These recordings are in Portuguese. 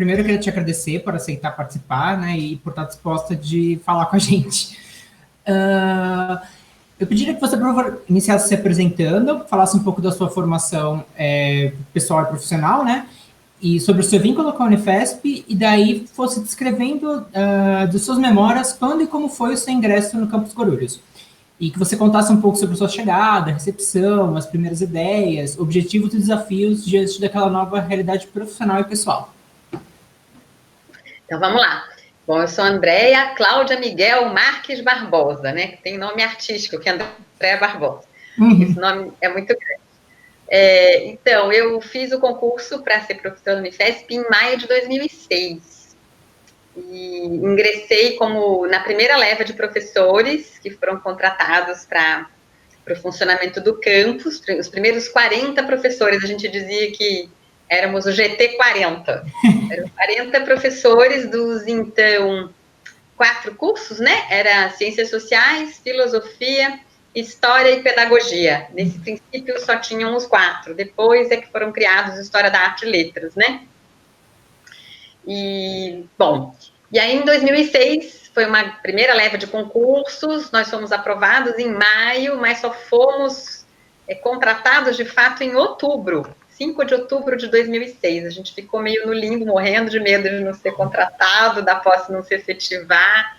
primeiro eu queria te agradecer por aceitar participar, né, e por estar disposta de falar com a gente. Eu pediria que você, por favor, iniciasse se apresentando, falasse um pouco da sua formação pessoal e profissional, né, e sobre o seu vínculo com a Unifesp, e daí fosse descrevendo de suas memórias quando e como foi o seu ingresso no Campus Guarulhos. E que você contasse um pouco sobre a sua chegada, recepção, as primeiras ideias, objetivos e desafios diante daquela nova realidade profissional e pessoal. Então, vamos lá. Bom, eu sou Andréia Cláudia Miguel Marques Barbosa, né? Que tem nome artístico, que é Andréia Barbosa. Esse nome é muito grande. Então, eu fiz o concurso para ser professora da Unifesp em maio de 2006. E ingressei na primeira leva de professores que foram contratados para o funcionamento do campus. Os primeiros 40 professores, a gente dizia que éramos o GT 40. Eram 40 professores dos, então, 4 cursos, né? Era Ciências Sociais, Filosofia, História e Pedagogia. Nesse princípio, só tinham os 4. Depois é que foram criados História da Arte e Letras, né? E, bom, e aí em 2006 foi uma primeira leva de concursos, nós fomos aprovados em maio, mas só fomos contratados de fato em outubro, 5 de outubro de 2006. A gente ficou meio no limbo, morrendo de medo de não ser contratado, da posse não se efetivar,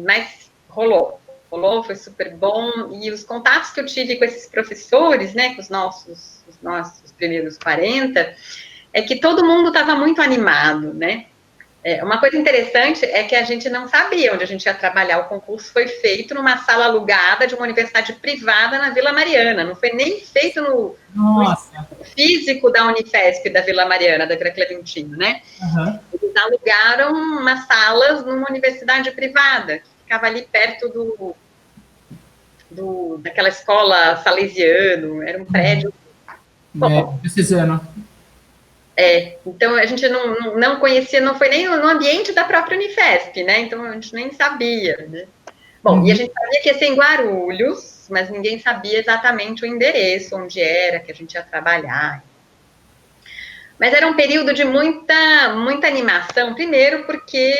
mas rolou, foi super bom. E os contatos que eu tive com esses professores, né, com os nossos primeiros 40, é que todo mundo estava muito animado, né? Uma coisa interessante é que a gente não sabia onde a gente ia trabalhar. O concurso foi feito numa sala alugada de uma universidade privada na Vila Mariana. Não foi nem feito no físico da Unifesp, da Vila Mariana, da Vila Clementino, né? Uhum. Eles alugaram umas salas numa universidade privada, que ficava ali perto daquela escola salesiano. Era um prédio... Precisando. Então a gente não conhecia, não foi nem no ambiente da própria Unifesp, né? Então a gente nem sabia, né? Bom, e a gente sabia que ia ser em Guarulhos, mas ninguém sabia exatamente o endereço, onde era, que a gente ia trabalhar. Mas era um período de muita animação, primeiro porque,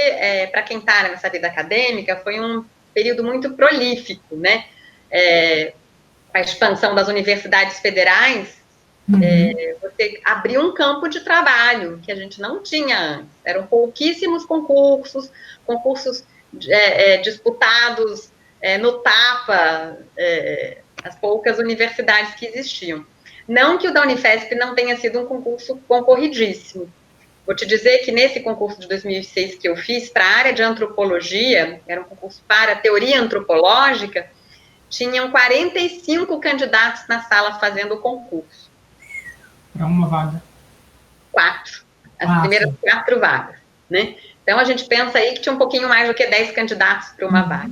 para quem está nessa vida acadêmica, foi um período muito prolífico, né? A expansão das universidades federais, você abriu um campo de trabalho que a gente não tinha antes. Eram pouquíssimos concursos disputados no tapa, as poucas universidades que existiam. Não que o da Unifesp não tenha sido um concurso concorridíssimo. Vou te dizer que nesse concurso de 2006 que eu fiz para a área de antropologia, era um concurso para teoria antropológica, tinham 45 candidatos na sala fazendo o concurso. Para uma vaga. 4. As primeiras 4 vagas, né? Então, a gente pensa aí que tinha um pouquinho mais do que 10 candidatos para uma vaga.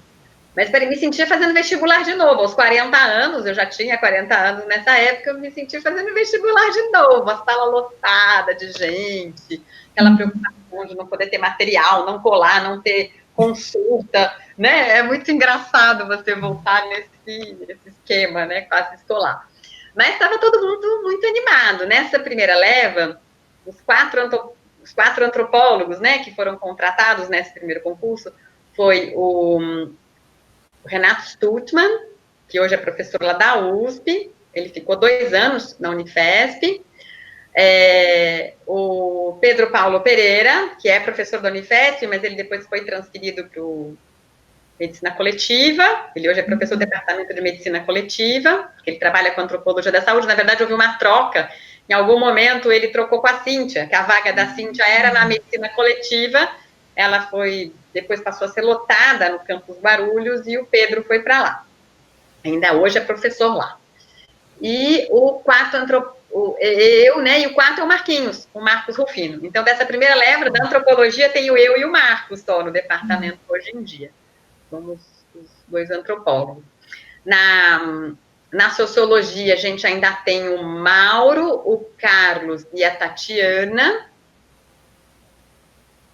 Mas para me sentir fazendo vestibular de novo. Aos 40 anos, eu já tinha 40 anos nessa época, eu me senti fazendo vestibular de novo. A sala lotada de gente, aquela preocupação de não poder ter material, não colar, não ter consulta, né? É muito engraçado você voltar nesse esquema, né? Classe escolar. Mas estava todo mundo muito animado. Nessa primeira leva, os quatro antropólogos, né, que foram contratados nesse primeiro concurso, foi o Renato Stutman, que hoje é professor lá da USP, ele ficou 2 anos na Unifesp, o Pedro Paulo Pereira, que é professor da Unifesp, mas ele depois foi transferido para o Medicina Coletiva, ele hoje é professor do Departamento de Medicina Coletiva, ele trabalha com Antropologia da Saúde. Na verdade, houve uma troca, em algum momento ele trocou com a Cíntia, que a vaga da Cíntia era na Medicina Coletiva, ela depois passou a ser lotada no Campus Guarulhos, e o Pedro foi para lá. Ainda hoje é professor lá. E o quarto né, e o quarto é o Marquinhos, o Marcos Rufino. Então, dessa primeira leva da antropologia, tenho eu e o Marcos só no departamento hoje em dia. Somos os 2 antropólogos. Na sociologia, a gente ainda tem o Mauro, o Carlos e a Tatiana.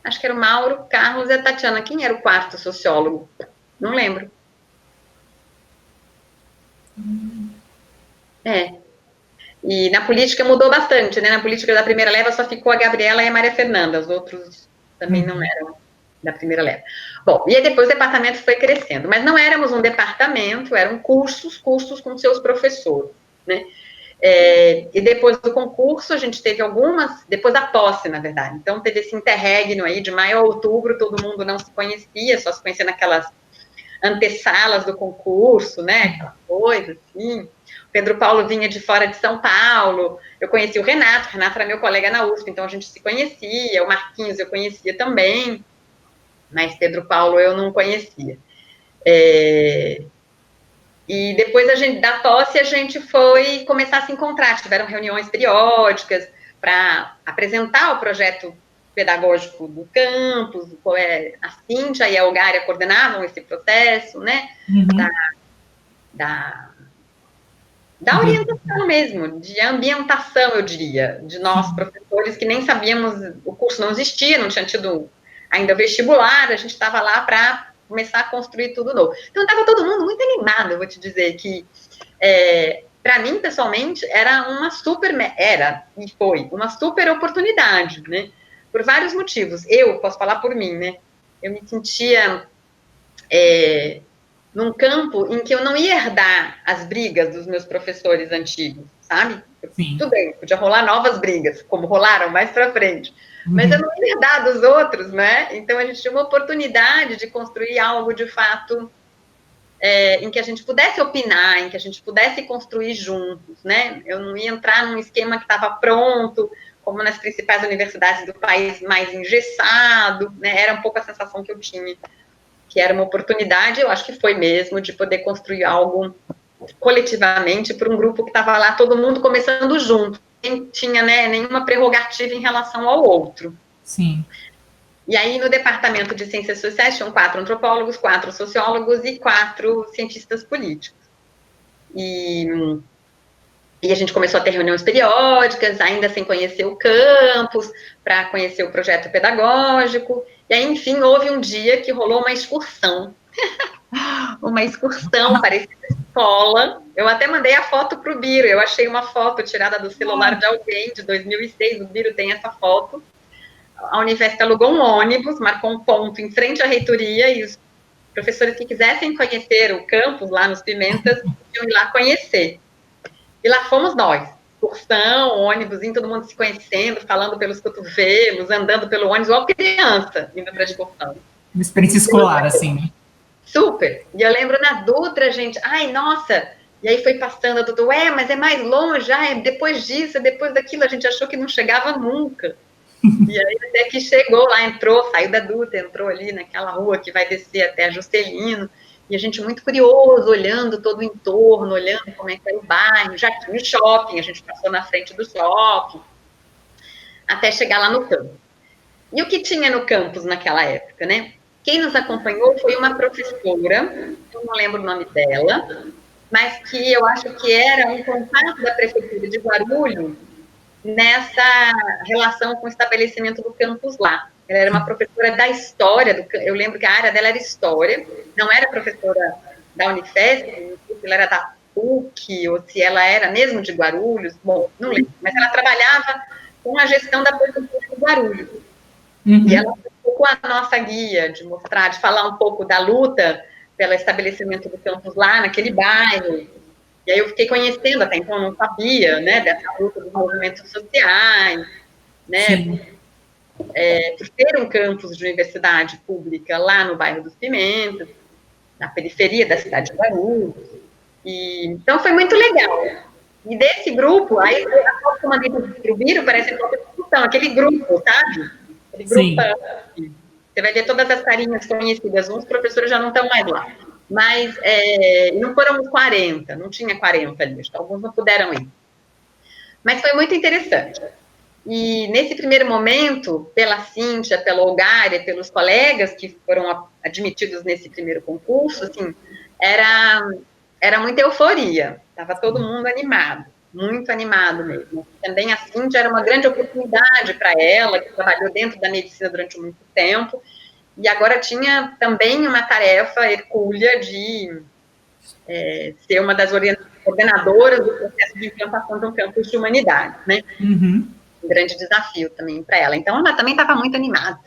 Acho que era o Mauro, o Carlos e a Tatiana. Quem era o quarto sociólogo? Não lembro. E na política mudou bastante, né? Na política da primeira leva só ficou a Gabriela e a Maria Fernanda, os outros também não eram da primeira leva. Bom, e aí depois o departamento foi crescendo, mas não éramos um departamento, eram cursos com seus professores, né? E depois do concurso, a gente teve algumas, depois da posse, na verdade. Então, teve esse interregno aí, de maio a outubro, todo mundo não se conhecia, só se conhecia naquelas antessalas do concurso, né? Aquela coisa, assim. Pedro Paulo vinha de fora de São Paulo, eu conheci o Renato era meu colega na USP, então a gente se conhecia, o Marquinhos eu conhecia também, mas Pedro Paulo eu não conhecia. E depois da posse a gente foi começar a se encontrar, tiveram reuniões periódicas para apresentar o projeto pedagógico do campus, a Cíntia e a Elgária coordenavam esse processo, né, da orientação mesmo, de ambientação, eu diria, de nós professores que nem sabíamos, o curso não existia, não tinha tido ainda vestibular, a gente estava lá para começar a construir tudo novo. Então, estava todo mundo muito animado, eu vou te dizer que, para mim, pessoalmente, era e foi uma super oportunidade, né, por vários motivos. Eu posso falar por mim, né, eu me sentia num campo em que eu não ia herdar as brigas dos meus professores antigos, sabe? Tudo bem, podia rolar novas brigas, como rolaram mais para frente, mas eu não ia herdar dos outros, né? Então a gente tinha uma oportunidade de construir algo de fato em que a gente pudesse opinar, em que a gente pudesse construir juntos, né? Eu não ia entrar num esquema que estava pronto, como nas principais universidades do país, mais engessado, né? Era um pouco a sensação que eu tinha, que era uma oportunidade, eu acho que foi mesmo, de poder construir algo coletivamente para um grupo que estava lá, todo mundo começando junto, nem tinha, né, nenhuma prerrogativa em relação ao outro. Sim. E aí, no departamento de Ciências Sociais, tinham 4 antropólogos, 4 sociólogos e 4 cientistas políticos. E a gente começou a ter reuniões periódicas, ainda sem conhecer o campus, para conhecer o projeto pedagógico. E aí, enfim, houve um dia que rolou uma excursão. Uma excursão, parecia escola. Eu até mandei a foto para o Biro. Eu achei uma foto tirada do celular de alguém, de 2006. O Biro tem essa foto. A Unifesp alugou um ônibus, marcou um ponto em frente à reitoria e os professores que quisessem conhecer o campus lá nos Pimentas iam ir lá conhecer. E lá fomos nós. Excursão, ônibus, todo mundo se conhecendo, falando pelos cotovelos, andando pelo ônibus, igual criança indo para a excursão. Uma experiência escolar, assim, né? Super. E eu lembro na Dutra, gente, ai, nossa, e aí foi passando a Dutra, mas é mais longe, depois disso, depois daquilo, a gente achou que não chegava nunca. E aí até que chegou lá, saiu da Dutra, entrou ali naquela rua que vai descer até a Juscelino, e a gente muito curioso, olhando todo o entorno, olhando como é que era o bairro, já tinha o shopping, a gente passou na frente do shopping, até chegar lá no campus. E o que tinha no campus naquela época, né? Quem nos acompanhou foi uma professora, eu não lembro o nome dela, mas que eu acho que era um contato da Prefeitura de Guarulhos nessa relação com o estabelecimento do campus lá. Ela era uma professora da história, eu lembro que a área dela era história, não era professora da Unifesp, não sei se ela era da PUC, ou se ela era mesmo de Guarulhos, bom, não lembro, mas ela trabalhava com a gestão da Prefeitura de Guarulhos. E ela foi um pouco a nossa guia de mostrar, de falar um pouco da luta pelo estabelecimento do campus lá naquele bairro. E aí eu fiquei conhecendo, até então eu não sabia, né, dessa luta dos movimentos sociais, né, por ter um campus de universidade pública lá no bairro dos Pimentas, na periferia da cidade de Guarulhos. E então foi muito legal. E desse grupo, aí a foto que eu mandei para o Biro parece uma discussão, aquele grupo, sabe? Aquele grupão. Você vai ver todas as carinhas conhecidas, uns professores já não estão mais lá. Mas não foram uns 40, não tinha 40 ali, alguns não puderam ir. Mas foi muito interessante. E nesse primeiro momento, pela Cíntia, pela Olgária, pelos colegas que foram admitidos nesse primeiro concurso, assim, era muita euforia, estava todo mundo animado, muito animado mesmo. Também a Cíntia era uma grande oportunidade para ela, que trabalhou dentro da medicina durante muito tempo, e agora tinha também uma tarefa hercúlea de ser uma das coordenadoras do processo de implantação de um campus de humanidade, né? Uhum. Um grande desafio também para ela. Então, ela também estava muito animada,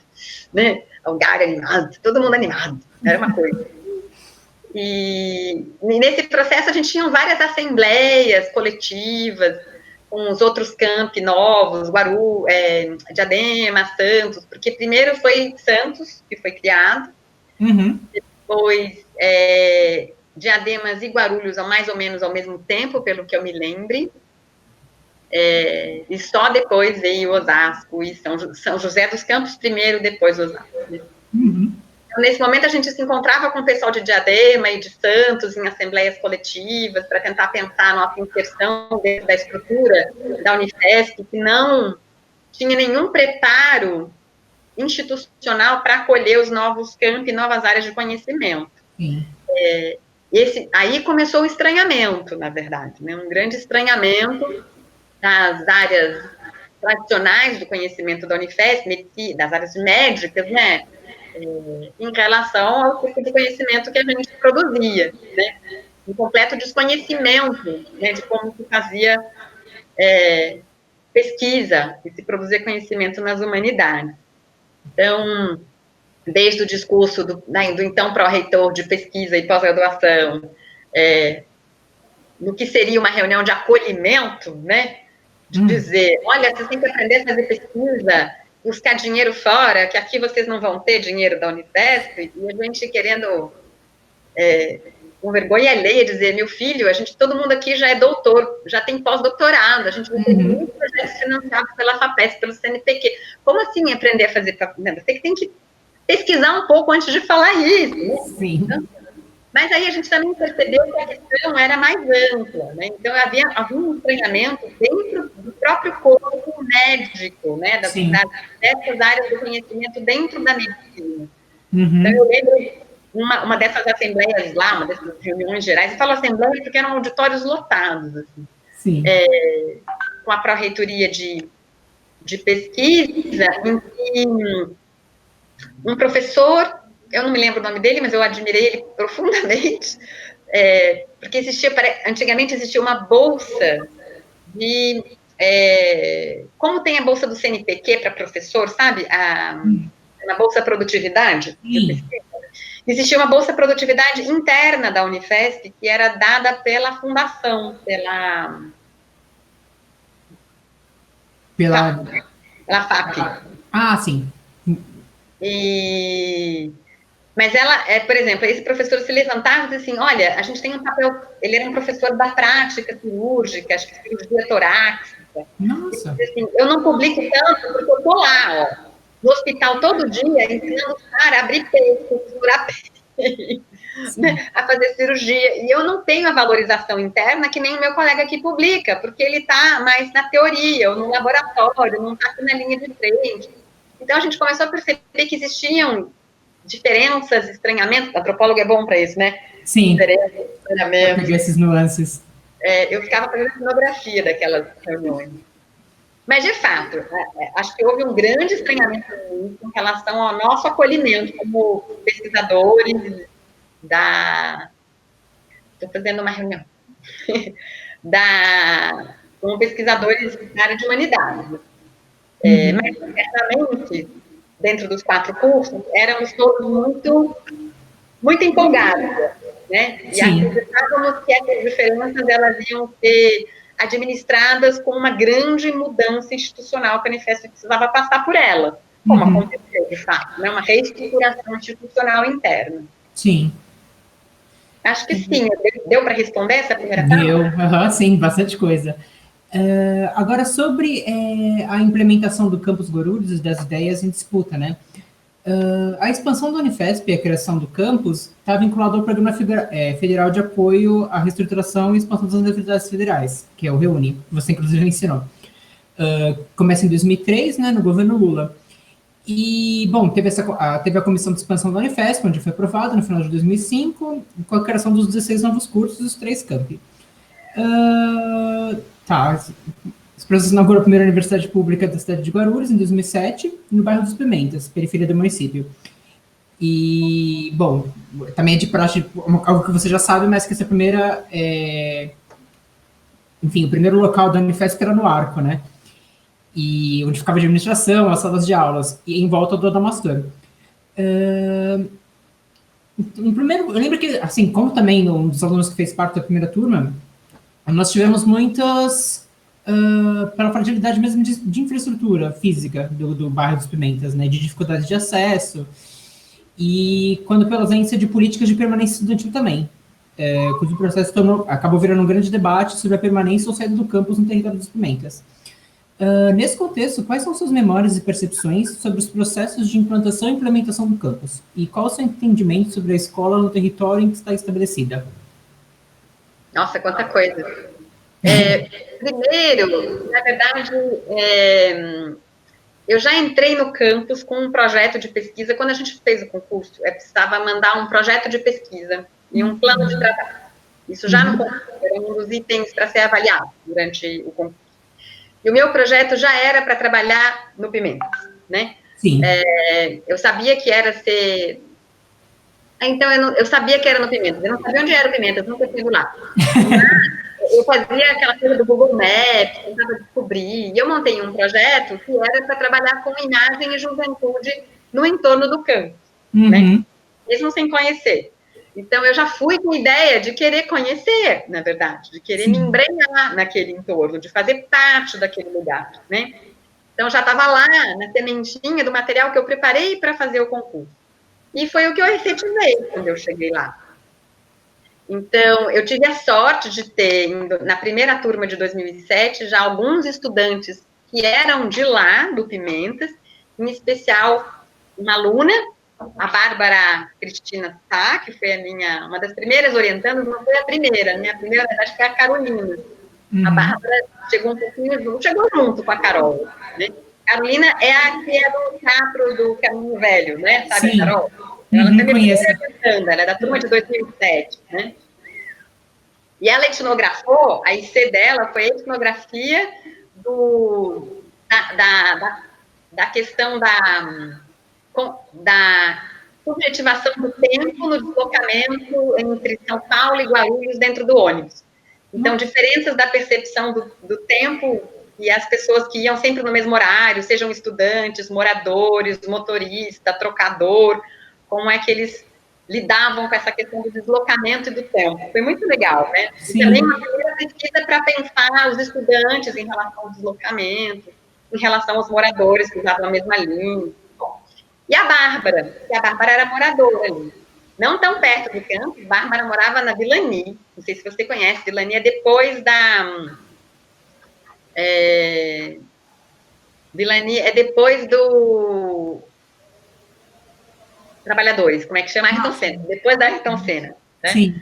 né? O Gary animado, todo mundo animado, era uma coisa. E nesse processo a gente tinha várias assembleias coletivas com os outros campi novos, Diadema, Santos, porque primeiro foi Santos, que foi criado, depois Diademas e Guarulhos, mais ou menos ao mesmo tempo, pelo que eu me lembre, e só depois veio Osasco e São José dos Campos primeiro, depois Osasco. Então, nesse momento a gente se encontrava com o pessoal de Diadema e de Santos em assembleias coletivas para tentar pensar a nossa inserção dentro da estrutura da Unifesp, que não tinha nenhum preparo institucional para acolher os novos campi, novas áreas de conhecimento. Aí começou o estranhamento, na verdade, né? Um grande estranhamento das áreas tradicionais do conhecimento da Unifesp, das áreas médicas, né? Em relação ao tipo de conhecimento que a gente produzia, né? Um completo desconhecimento, né, de como se fazia pesquisa e se produzir conhecimento nas humanidades. Então, desde o discurso do então pró-reitor de pesquisa e pós-graduação, no que seria uma reunião de acolhimento, né, de dizer, olha, vocês têm que aprender a fazer pesquisa, buscar dinheiro fora, que aqui vocês não vão ter dinheiro da Unifesp, e a gente querendo, com vergonha alheia, dizer, meu filho, todo mundo aqui já é doutor, já tem pós-doutorado, a gente vai ter muitos projetos financiados pela FAPESP, pelo CNPq. Como assim aprender a fazer? Você que tem que pesquisar um pouco antes de falar isso, né? Sim. Então, mas aí a gente também percebeu que a questão era mais ampla, né? Então havia um estranhamento dentro do próprio corpo médico, né? Dessas áreas do conhecimento dentro da medicina. Então eu lembro uma dessas assembleias lá, uma dessas reuniões gerais, eu falo assembleia porque eram auditórios lotados, assim. Sim. Com a pró-reitoria de pesquisa, em que um professor, eu não me lembro o nome dele, mas eu admirei ele profundamente, porque antigamente existia uma bolsa de... como tem a bolsa do CNPq para professor, sabe? Uma bolsa produtividade. Existia uma bolsa produtividade interna da Unifesp, que era dada pela fundação, pela FAP. Ah, sim. Mas ela, por exemplo, esse professor se levantava e disse assim, olha, a gente tem um papel, ele era um professor da prática cirúrgica, acho que cirurgia torácica. Nossa. Assim, eu não publico tanto porque eu tô lá, ó, no hospital todo dia, ensinando o cara a abrir peito, costurar peito, né, a fazer cirurgia. E eu não tenho a valorização interna que nem o meu colega aqui publica, porque ele está mais na teoria, ou no laboratório, não está aqui na linha de frente. Então, a gente começou a perceber que existiam diferenças, estranhamentos. O antropólogo é bom para isso, né? Sim. Diferenças, estranhamentos. Pegar esses nuances. Eu ficava fazendo etnografia daquelas reuniões. Mas, de fato, acho que houve um grande estranhamento em relação ao nosso acolhimento como pesquisadores Estou fazendo uma reunião. Como pesquisadores da área de humanidades. Mas, certamente, dentro dos 4 cursos, éramos todos muito, muito empolgados, né? E acreditávamos que essas diferenças elas iam ser administradas com uma grande mudança institucional que a Unifesp precisava passar por ela, como aconteceu, de fato, né? Uma reestruturação institucional interna. Sim. Acho que sim. Deu para responder essa primeira parte? Deu, sim, bastante coisa. Agora, sobre a implementação do Campus Guarulhos, das ideias em disputa, né? A expansão da Unifesp e a criação do campus está vinculado ao Programa Federal de Apoio à Reestruturação e Expansão das Universidades Federais, que é o REUNI, que você inclusive ensinou. Começa em 2003, né, no governo Lula. E, bom, teve a Comissão de Expansão da Unifesp, onde foi aprovado no final de 2005, com a criação dos 16 novos cursos dos 3 campi. Esse processo inaugurou a primeira universidade pública da cidade de Guarulhos, em 2007, no bairro dos Pimentas, periferia do município. E, bom, também é de praxe, algo que você já sabe, mas que essa primeira enfim, o primeiro local da Unifesp era no Arco, né? E onde ficava de administração, as salas de aulas, e em volta do Adamastor. No primeiro, eu lembro que, assim, como também um dos alunos que fez parte da primeira turma, nós tivemos muitas pela fragilidade mesmo de infraestrutura física do bairro dos Pimentas, né, de dificuldade de acesso, e quando pela ausência de políticas de permanência estudantil também, cujo processo acabou virando um grande debate sobre a permanência ou saída do campus no território dos Pimentas. Nesse contexto, quais são suas memórias e percepções sobre os processos de implantação e implementação do campus? E qual o seu entendimento sobre a escola no território em que está estabelecida? Nossa, quanta coisa. Primeiro, na verdade, eu já entrei no campus com um projeto de pesquisa. Quando a gente fez o concurso, precisava mandar um projeto de pesquisa e um plano de trabalho. Isso já no concurso, era um dos itens para ser avaliado durante o concurso. E o meu projeto já era para trabalhar no Pimentas, né? Sim. Eu sabia que era ser... Então, eu sabia que era no Pimentas. Eu não sabia onde era o Pimentas, nunca tinha ido lá. Eu fazia aquela coisa do Google Maps, tentava descobrir. E eu montei um projeto que era para trabalhar com imagem e juventude no entorno do campus, né? Mesmo sem conhecer. Então, eu já fui com a ideia de querer conhecer, na verdade, de querer me embrenhar naquele entorno, de fazer parte daquele lugar, né? Então, já estava lá, na sementinha do material que eu preparei para fazer o concurso. E foi o que eu efetivei quando eu cheguei lá. Então, eu tive a sorte de ter, na primeira turma de 2007, já alguns estudantes que eram de lá, do Pimentas, em especial uma aluna, a Bárbara Cristina Sá, que foi uma das primeiras orientandas, não foi a primeira, né? A primeira, na verdade, foi a Carolina. A Bárbara chegou um pouquinho junto, chegou junto com a Carol, né? Carolina é a que é do teatro do Caminho Velho, né? Sabe, sim. A Carol? Ela também ela é da turma de 2007, né? E ela etnografou, a IC dela foi a etnografia da questão da subjetivação do tempo no deslocamento entre São Paulo e Guarulhos dentro do ônibus. Então, diferenças da percepção do tempo e as pessoas que iam sempre no mesmo horário, sejam estudantes, moradores, motorista, trocador, como é que eles lidavam com essa questão do deslocamento e do tempo. Foi muito legal, né? Sim. E também uma primeira pesquisa para pensar os estudantes em relação ao deslocamento, em relação aos moradores que usavam a mesma linha. E a Bárbara, que a Bárbara era moradora ali. Não tão perto do campus, Bárbara morava na Vilani. Não sei se você conhece, Vilani é depois da... Vilani é depois do... Trabalhadores, como é que chama? Ayrton Senna, depois da Ayrton Senna. Né? Sim.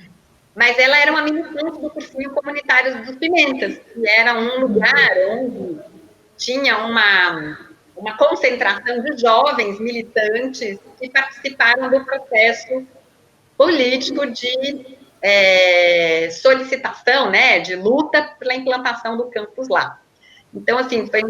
Mas ela era uma militante do cursinho comunitário dos Pimentas, que era um lugar onde tinha uma concentração de jovens militantes que participaram do processo político de solicitação, né, de luta pela implantação do campus lá. Então, assim, foi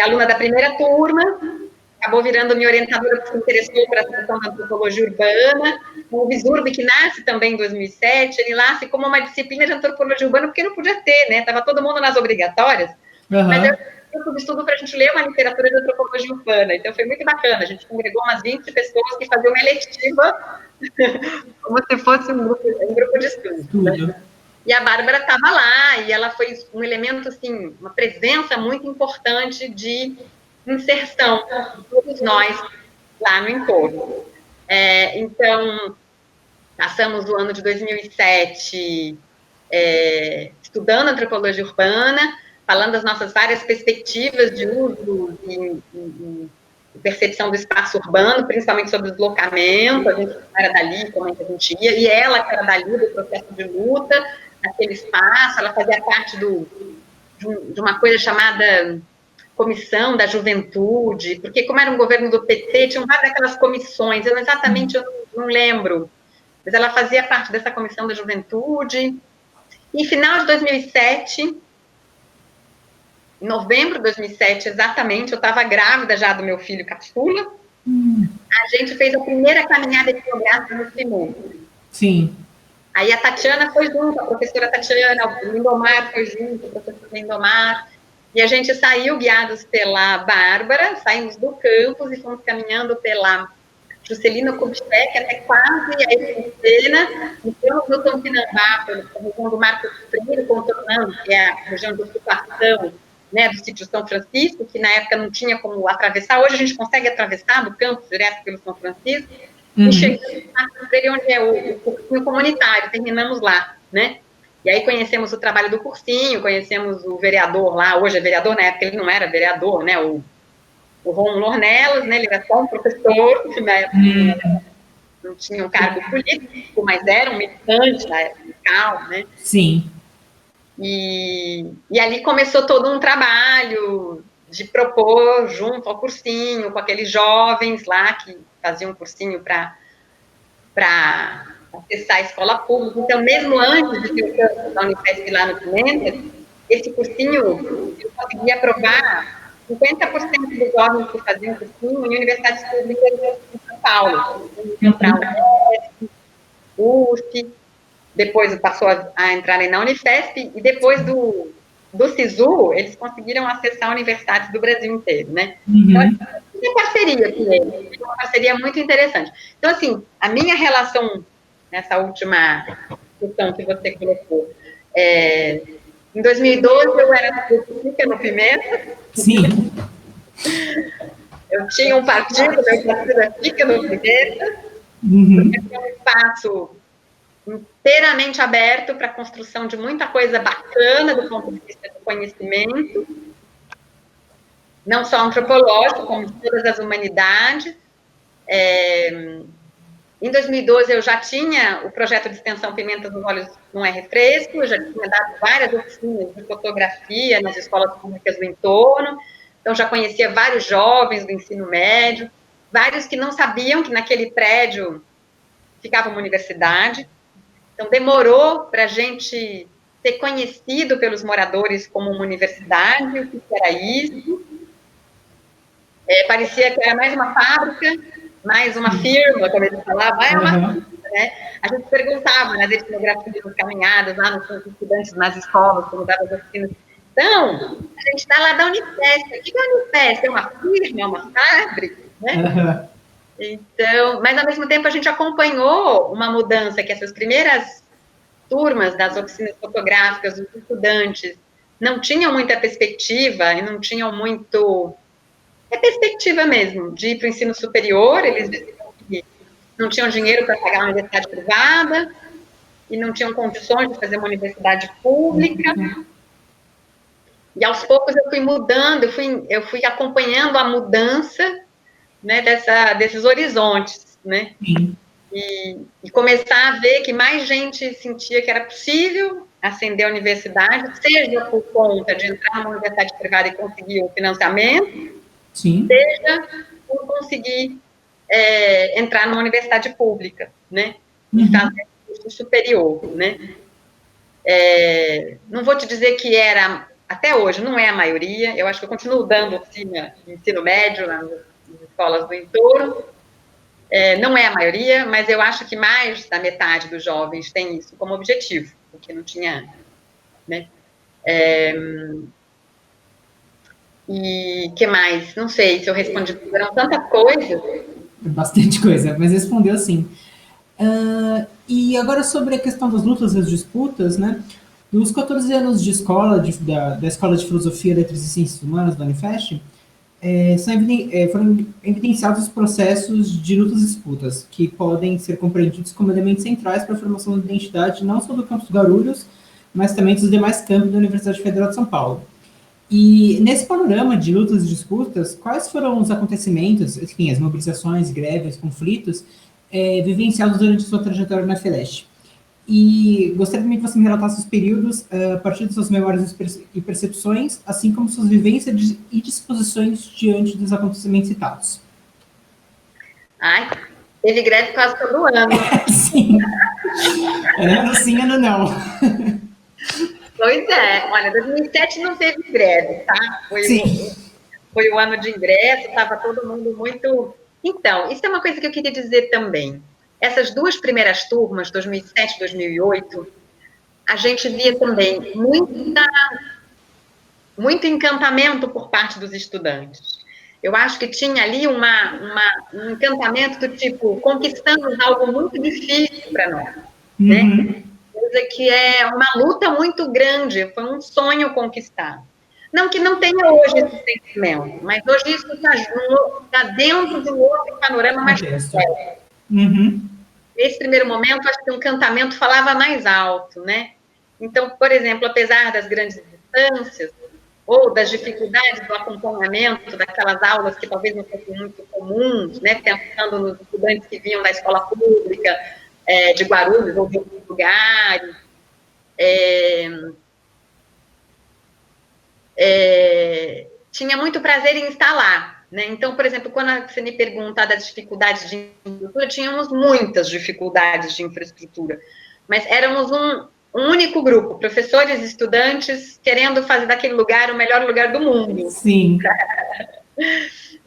aluna da primeira turma, acabou virando minha orientadora, porque se interessou para a questão da antropologia urbana. O Visurb, que nasce também em 2007, ele nasce como uma disciplina de antropologia urbana, porque não podia ter, né? Estava todo mundo nas obrigatórias, mas eu fui estudo para a gente ler uma literatura de antropologia urbana, então foi muito bacana. A gente congregou umas 20 pessoas que faziam uma eletiva, como se fosse um grupo de estudo. Né? E a Bárbara estava lá, e ela foi um elemento, assim, uma presença muito importante de inserção de todos nós lá no entorno. Então, passamos o ano de 2007 estudando antropologia urbana, falando das nossas várias perspectivas de uso e percepção do espaço urbano, principalmente sobre o deslocamento, a gente era dali, como é que a gente ia, e ela que era dali do processo de luta, naquele espaço, ela fazia parte de uma coisa chamada Comissão da Juventude, porque como era um governo do PT, tinham várias daquelas comissões, eu não lembro, mas ela fazia parte dessa Comissão da Juventude. Em final de 2007, em novembro de 2007, exatamente, eu estava grávida já do meu filho caçula, a gente fez a primeira caminhada etnográfica no Pimentas. Sim. Aí a Tatiana foi junto, a professora Tatiana, o Lindomar foi junto, o professor Lindomar, e a gente saiu guiados pela Bárbara, saímos do campus e fomos caminhando pela Juscelino Kubitschek até quase a Ericena, entramos no Tupinambá, pela região do Marco Freire, contornando, que é a região de ocupação, né, do sítio São Francisco, que na época não tinha como atravessar, hoje a gente consegue atravessar do campus direto pelo São Francisco, e chegamos no Marco Freire, onde é o cursinho comunitário, terminamos lá, né? E aí conhecemos o trabalho do cursinho, conhecemos o vereador lá, hoje é vereador, na época ele não era vereador, né, o Rômulo Ornelas, né, ele era só um professor, que na época não tinha um cargo político, mas era um militante da época, né? Sim. E ali começou todo um trabalho de propor junto ao cursinho, com aqueles jovens lá que faziam cursinho para acessar a escola pública. Então, mesmo antes de ter o campus da Unifesp lá no Pimentas, esse cursinho eu conseguia aprovar 50% dos jovens que faziam cursinho em universidades públicas de São Paulo. Então, para a UFSC, USP, depois passou a entrar na Unifesp, e depois do SISU, eles conseguiram acessar universidades do Brasil inteiro, né? Então, tem parceria com eles, uma parceria muito interessante. Então, assim, a minha relação nessa última questão que você colocou, em 2012 eu era no Pimenta. Sim. Eu tinha um partido, meu partido é Fica no Pimenta, é um espaço inteiramente aberto para a construção de muita coisa bacana do ponto de vista do conhecimento, não só antropológico, como de todas as humanidades. Em 2012, eu já tinha o projeto de extensão Pimentas nos Olhos Não é Refresco, eu já tinha dado várias oficinas de fotografia nas escolas públicas do entorno, então já conhecia vários jovens do ensino médio, vários que não sabiam que naquele prédio ficava uma universidade. Então, demorou para a gente ser conhecido pelos moradores como uma universidade, o que era isso. Parecia que era mais uma fábrica, mais uma firma, como eles falavam, é uma firma, né? A gente perguntava nas etnografias, nas caminhadas, lá nos estudantes, nas escolas, como dava as oficinas. Então, a gente está lá da Unifesp. O que é a Unifesp? É uma firma, é uma fábrica, né? Então, mas ao mesmo tempo a gente acompanhou uma mudança, que essas primeiras turmas das oficinas fotográficas, dos estudantes, não tinham muita perspectiva e não tinham muito... perspectiva mesmo, de ir para o ensino superior, eles diziam que não tinham dinheiro para pagar uma universidade privada e não tinham condições de fazer uma universidade pública. E aos poucos eu fui mudando, eu fui acompanhando a mudança, né, desses horizontes, né? E começar a ver que mais gente sentia que era possível ascender a universidade, seja por conta de entrar numa universidade privada e conseguir o financiamento, seja por conseguir entrar numa universidade pública, né? E fazer curso superior, né? Não vou te dizer que era, até hoje, não é a maioria, eu acho que eu continuo dando oficina de ensino médio nas escolas do entorno, não é a maioria, mas eu acho que mais da metade dos jovens tem isso como objetivo, porque não tinha antes, né? E que mais? Não sei se eu respondi, eram tanta coisa. Bastante coisa, mas respondeu sim. E agora sobre a questão das lutas e das disputas, né? Nos 14 anos de escola, da Escola de Filosofia, Letras e Ciências Humanas da Unifesp, foram evidenciados os processos de lutas e disputas, que podem ser compreendidos como elementos centrais para a formação da identidade não só do campus Guarulhos, mas também dos demais campos da Universidade Federal de São Paulo. E nesse panorama de lutas e disputas, quais foram os acontecimentos, enfim, as mobilizações, greves, conflitos, vivenciados durante sua trajetória na FELESH? E gostaria também que você me relatasse os períodos a partir de suas memórias e percepções, assim como suas vivências e disposições diante dos acontecimentos citados. Ai, teve greve quase todo ano. Sim. Ano sim, ano não. Pois é. Olha, 2007 não teve greve, tá? Foi o ano de ingresso, estava todo mundo muito... Então, isso é uma coisa que eu queria dizer também. essas 2 primeiras turmas, 2007 e 2008, a gente via também muito encantamento por parte dos estudantes. Eu acho que tinha ali um encantamento do tipo, conquistamos algo muito difícil para nós, né? Coisa que é uma luta muito grande, foi um sonho conquistar. Não que não tenha hoje esse sentimento, mas hoje isso está dentro de um outro panorama mais completo. Nesse primeiro momento, acho que o encantamento falava mais alto, né? Então, por exemplo, apesar das grandes distâncias, ou das dificuldades do acompanhamento daquelas aulas que talvez não fossem muito comuns, né? Pensando nos estudantes que vinham da escola pública, de Guarulhos ou de outros lugares, tinha muito prazer em estar lá, né? Então, por exemplo, quando você me pergunta das dificuldades de infraestrutura, tínhamos muitas dificuldades de infraestrutura, mas éramos um único grupo, professores e estudantes querendo fazer daquele lugar o melhor lugar do mundo. Sim.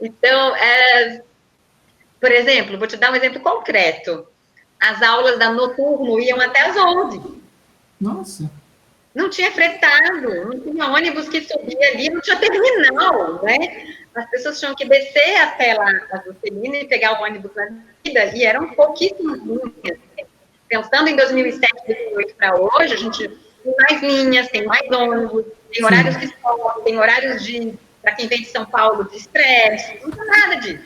Então, por exemplo, vou te dar um exemplo concreto. As aulas da noturno iam até às 11. Nossa. Não tinha fretado, não tinha ônibus que subia ali, não tinha terminal, né? As pessoas tinham que descer até lá a Juscelina e pegar o ônibus na vida, e eram pouquíssimas linhas. Pensando em 2007, 2008 para hoje, a gente tem mais linhas, tem mais ônibus, tem horários de escola, tem horários para quem vem de São Paulo, de estresse, não tem nada disso,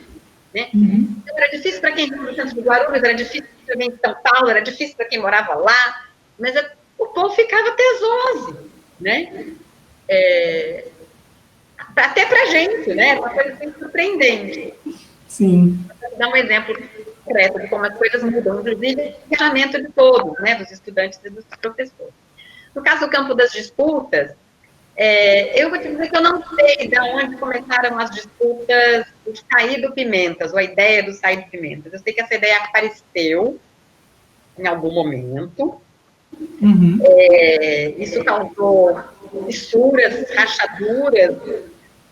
né? Então, era difícil para quem vinha do centro de Guarulhos, era difícil para quem vem de São Paulo, era difícil para quem morava lá, mas o povo ficava até às 11, né? Até para a gente, né? Uma coisa assim surpreendente. Sim. Vou dar um exemplo concreto de como as coisas mudam, inclusive o engajamento de todos, né? Dos estudantes e dos professores. No caso do campo das disputas, eu vou te dizer que eu não sei de onde começaram as disputas do Saí do Pimentas, ou a ideia do Saí do Pimentas. Eu sei que essa ideia apareceu em algum momento. Isso causou fissuras, rachaduras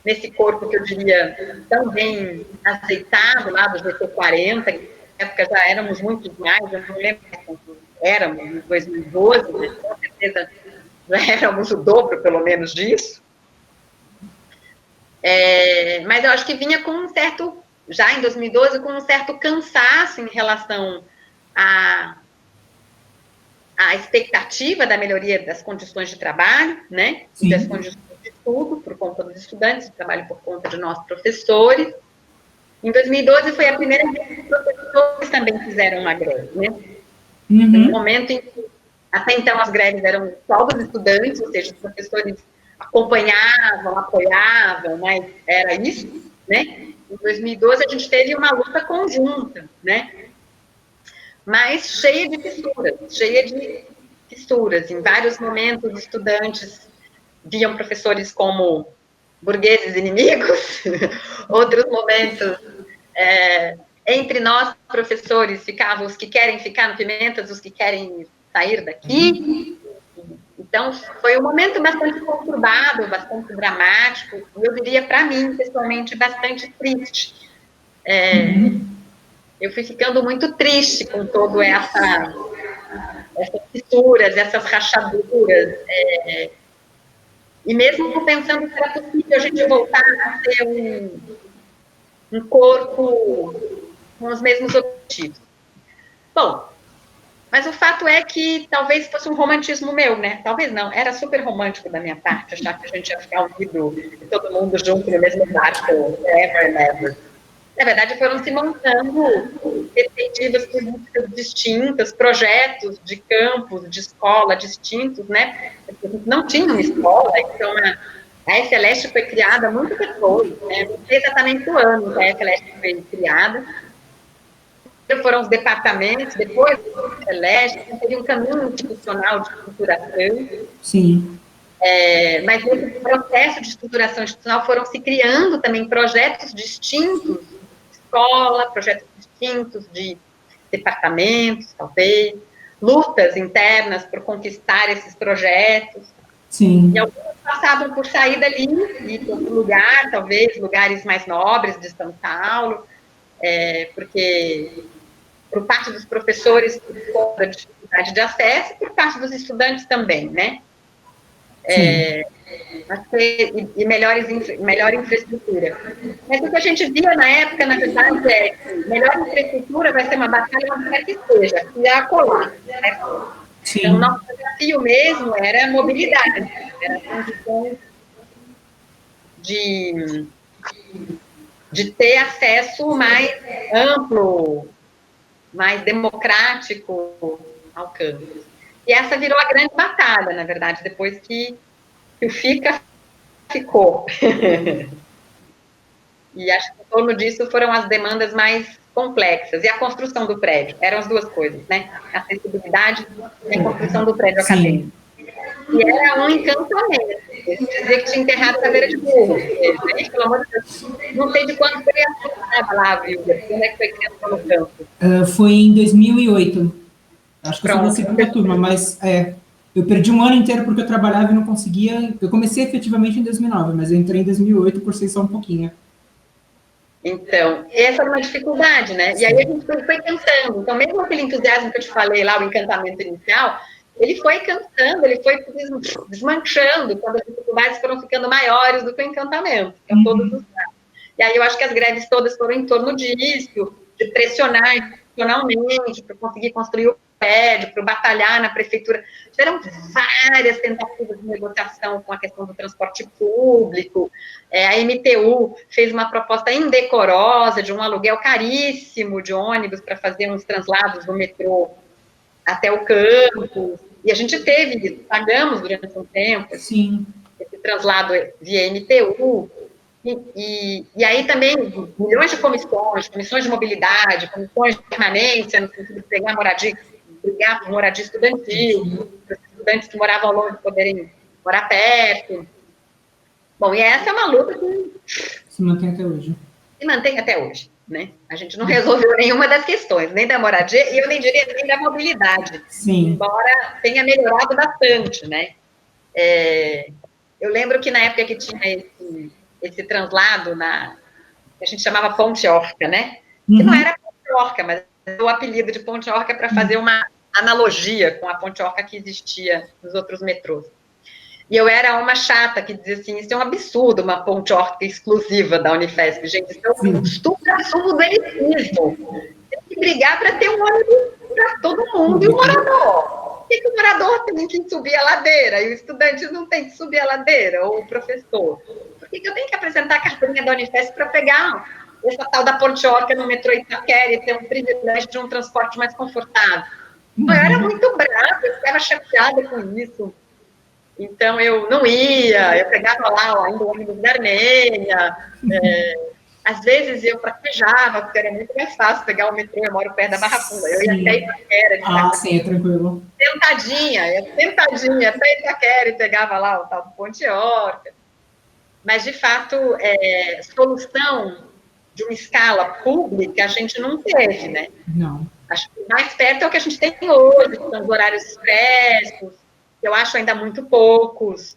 nesse corpo que eu diria tão bem aceitado lá do GT40, que na época já éramos muito mais, eu não lembro quanto éramos em 2012, mas com certeza já éramos o dobro, pelo menos, disso. Mas eu acho que vinha com um certo, já em 2012, com um certo cansaço em relação à expectativa da melhoria das condições de trabalho, né? E das condições de estudo, por conta dos estudantes, de trabalho por conta de nós, professores. Em 2012 foi a primeira vez que os professores também fizeram uma greve, né? No momento em que, até então, as greves eram só dos estudantes, ou seja, os professores acompanhavam, apoiavam, mas era isso, né? Em 2012 a gente teve uma luta conjunta, né? Mas cheia de fissuras. Em vários momentos, estudantes viam professores como burgueses inimigos, outros momentos, entre nós, professores, ficavam os que querem ficar no Pimentas, os que querem sair daqui. Então, foi um momento bastante conturbado, bastante dramático, e eu diria, para mim, pessoalmente, bastante triste. Eu fui ficando muito triste com todo essas fissuras, essas rachaduras, e mesmo pensando que era possível a gente voltar a ter um corpo com os mesmos objetivos. Bom, mas o fato é que talvez fosse um romantismo meu, né? Talvez não, era super romântico da minha parte, achar que a gente ia ficar unido e todo mundo junto no mesmo barco, ever, never. Na verdade, foram se montando perspectivas políticas distintas, projetos de campus, de escola distintos, né? Não tinha uma escola, então a FLeste foi criada muito depois, né? Não sei exatamente o ano que a FLeste foi criada. Foram os departamentos, depois da FLeste, teve um caminho institucional de estruturação. Sim. Mas nesse processo de estruturação institucional foram se criando também projetos distintos escola, projetos distintos de departamentos, talvez, lutas internas por conquistar esses projetos. Sim. E alguns passavam por sair dali e ir para outro lugar, talvez lugares mais nobres de São Paulo, porque por parte dos professores, por conta da dificuldade de acesso, e por parte dos estudantes também, né? E melhor infraestrutura. Mas o que a gente via na época, na verdade, é que melhor infraestrutura vai ser uma batalha onde quer que seja, e a colar, né? Então, o nosso desafio mesmo era a mobilidade, era a condição de ter acesso mais amplo, mais democrático ao campus. E essa virou a grande batalha, na verdade, depois que o ficou. E acho que em torno disso foram as demandas mais complexas. E a construção do prédio, eram as duas coisas, né? A acessibilidade e a construção do prédio acadêmico. E era um encantamento. Eu dizia que tinha enterrado cadeira de burro. Gente, pelo amor de Deus, não sei de quando criança estava lá, viu? Quando é que foi criança no campo? Foi em 2008. Acho que eu sou da Pronto. segunda turma, mas eu perdi um ano inteiro porque eu trabalhava e não conseguia. Eu comecei efetivamente em 2009, mas eu entrei em 2008 por ser só um pouquinho. Então, essa é uma dificuldade, né? E aí a gente foi cantando. Então, mesmo aquele entusiasmo que eu te falei lá, o encantamento inicial, ele foi cantando, ele foi desmanchando quando as dificuldades foram ficando maiores do que o encantamento, para todos os lados. E aí eu acho que as greves todas foram em torno disso, de pressionar institucionalmente, para conseguir construir o prédio, para batalhar na prefeitura. Tiveram várias tentativas de negociação com a questão do transporte público. A MTU fez uma proposta indecorosa de um aluguel caríssimo de ônibus para fazer uns translados do metrô até o campus. E a gente teve isso, pagamos durante um tempo esse translado via MTU. E aí também milhões de comissões de mobilidade, comissões de permanência, no sentido de pegar moradia, brigar por moradia estudantil, para os estudantes que moravam longe poderem morar perto. Bom, e essa é uma luta que se mantém até hoje. Se mantém até hoje, né? A gente não resolveu nenhuma das questões, nem da moradia, e eu nem diria nem da mobilidade. Sim. Embora tenha melhorado bastante, né? Eu lembro que na época que tinha esse translado que a gente chamava Ponte Orca, né? Que não era Ponte Orca, mas o apelido de Ponte Orca para fazer uma analogia com a Ponte Orca que existia nos outros metrôs. E eu era uma chata que dizia assim, isso é um absurdo, uma ponte órtica exclusiva da Unifesp. Gente, isso é um estupro absurdo elitismo. Tem que brigar para ter um ônibus para todo mundo e o morador. Por que o morador tem que subir a ladeira e o estudante não tem que subir a ladeira, ou o professor? Por que eu tenho que apresentar a carteirinha da Unifesp para pegar essa tal da ponte órtica no metrô Itaquera e ter um privilégio de um transporte mais confortável? Eu era muito brava, eu ficava chateada com isso. Então, eu não ia, eu pegava lá ainda o ônibus da Armênia, às vezes eu praticava, porque era muito mais fácil pegar o metrô, eu moro perto da Barra Funda, eu ia até Itaquera. Sim, é tranquilo. Sentadinha, até Itaquera e pegava lá o tal do Ponte Orca. Mas, de fato, solução de uma escala pública a gente não teve, né? Não. Acho que mais perto é o que a gente tem hoje, que são os horários expressos, eu acho ainda muito poucos.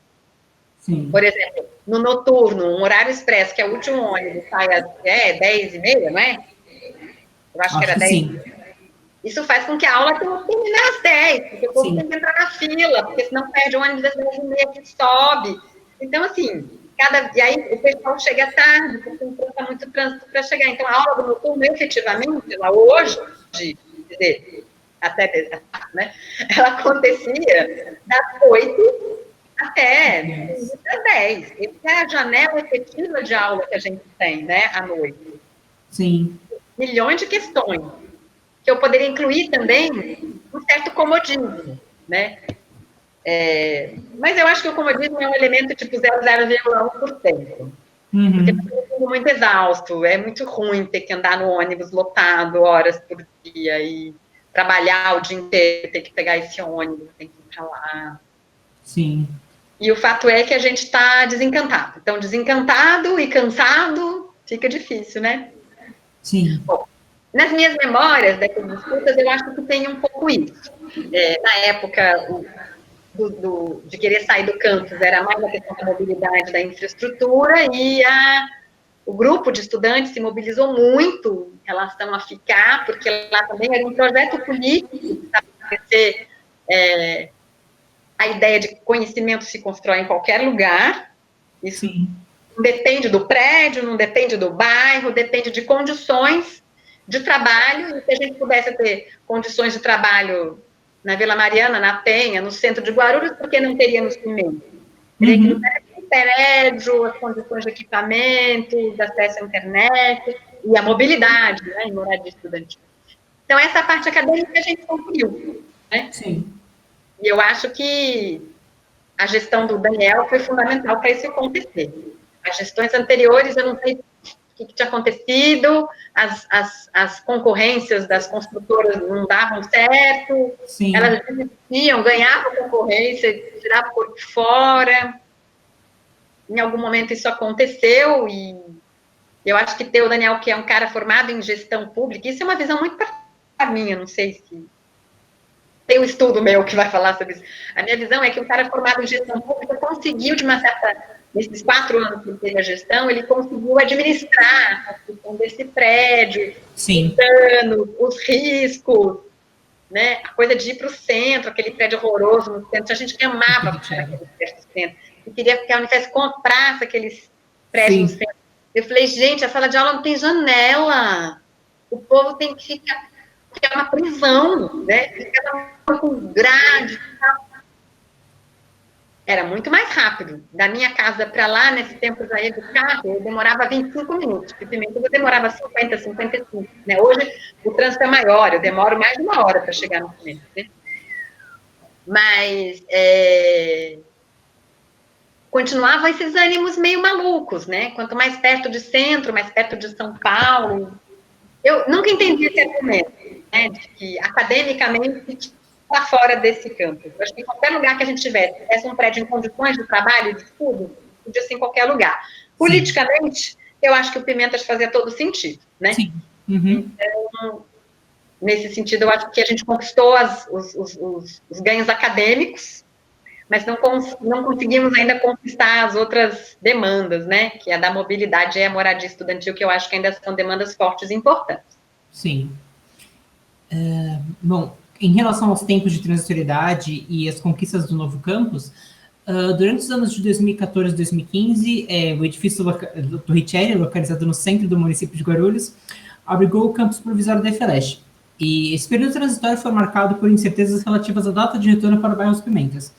Sim. Por exemplo, no noturno, um horário expresso, que é o último ônibus, sai às 10h30, não é? Eu acho que era 10. Sim. Isso faz com que a aula tenha que terminar às 10, porque o povo tem que entrar na fila, porque senão perde o ônibus às 10h30 que sobe. Então, assim, e aí o pessoal chega tarde, porque enfrenta muito trânsito para chegar. Então, a aula do noturno, efetivamente, ela hoje, quer dizer, até, né? Ela acontecia das 8 até as 10. Essa é a janela efetiva de aula que a gente tem, né, à noite. Sim. Milhões de questões, que eu poderia incluir também um certo comodismo, né? Mas eu acho que o comodismo é um elemento tipo 0,01%. Porque é muito exausto, é muito ruim ter que andar no ônibus lotado horas por dia e trabalhar o dia inteiro, ter que pegar esse ônibus, tem que ir para lá. Sim. E o fato é que a gente está desencantado. Então, desencantado e cansado, fica difícil, né? Sim. Bom, nas minhas memórias dessas disputas, eu acho que tem um pouco isso. Na época de querer sair do campus, era mais a questão da mobilidade, da infraestrutura e a o grupo de estudantes se mobilizou muito em relação a ficar, porque lá também era um projeto político que estabelecer a ideia de que conhecimento se constrói em qualquer lugar. Isso não depende do prédio, não depende do bairro, depende de condições de trabalho, e se a gente pudesse ter condições de trabalho na Vila Mariana, na Penha, no centro de Guarulhos, por que não teria no Cimento? Teria que ter o prédio, as condições de equipamento, de acesso à internet, e a mobilidade, né, em moradia estudantil. Então, essa parte acadêmica a gente concluiu, né? Sim. E eu acho que a gestão do Daniel foi fundamental para isso acontecer. As gestões anteriores, eu não sei o que tinha acontecido, as concorrências das construtoras não davam certo, Sim. Elas desistiam, ganhavam concorrência, tiravam por fora. Em algum momento isso aconteceu, e eu acho que ter o Daniel, que é um cara formado em gestão pública, isso é uma visão muito para mim, não sei se tem um estudo meu que vai falar sobre isso. A minha visão é que um cara formado em gestão pública conseguiu, de uma certa... Nesses 4 anos que ele teve a gestão, ele conseguiu administrar a construção desse prédio, os riscos, né? A coisa de ir para o centro, aquele prédio horroroso no centro. A gente amava ficar naquele prédio do centro. E queria que a Unifesp comprasse aqueles prédios no centro. Eu falei, gente, a sala de aula não tem janela. O povo tem que ficar... que é uma prisão, né? Fica com grade. Era muito mais rápido. Da minha casa para lá, nesse tempo já ia do carro, eu demorava 25 minutos. De Pimenta eu demorava 50, 55. Né? Hoje o trânsito é maior, eu demoro mais de 1 hora para chegar no Pimenta. Né? Mas continuavam esses ânimos meio malucos, né? Quanto mais perto de centro, mais perto de São Paulo. Eu nunca entendi esse argumento, né? De que academicamente está fora desse campo. Eu acho que em qualquer lugar que a gente tivesse um prédio em condições de trabalho e de estudo, podia ser em qualquer lugar. Politicamente, eu acho que o Pimentas fazia todo sentido, né? Sim. Então, nesse sentido, eu acho que a gente conquistou os ganhos acadêmicos, mas não conseguimos ainda conquistar as outras demandas, né? Que é a da mobilidade e a moradia estudantil, que eu acho que ainda são demandas fortes e importantes. Sim. Bom, em relação aos tempos de transitoriedade e as conquistas do novo campus, durante os anos de 2014 e 2015, o edifício do Richelli, localizado no centro do município de Guarulhos, abrigou o campus provisório da FLESH. E esse período transitório foi marcado por incertezas relativas à data de retorno para o bairro Dos Pimentas.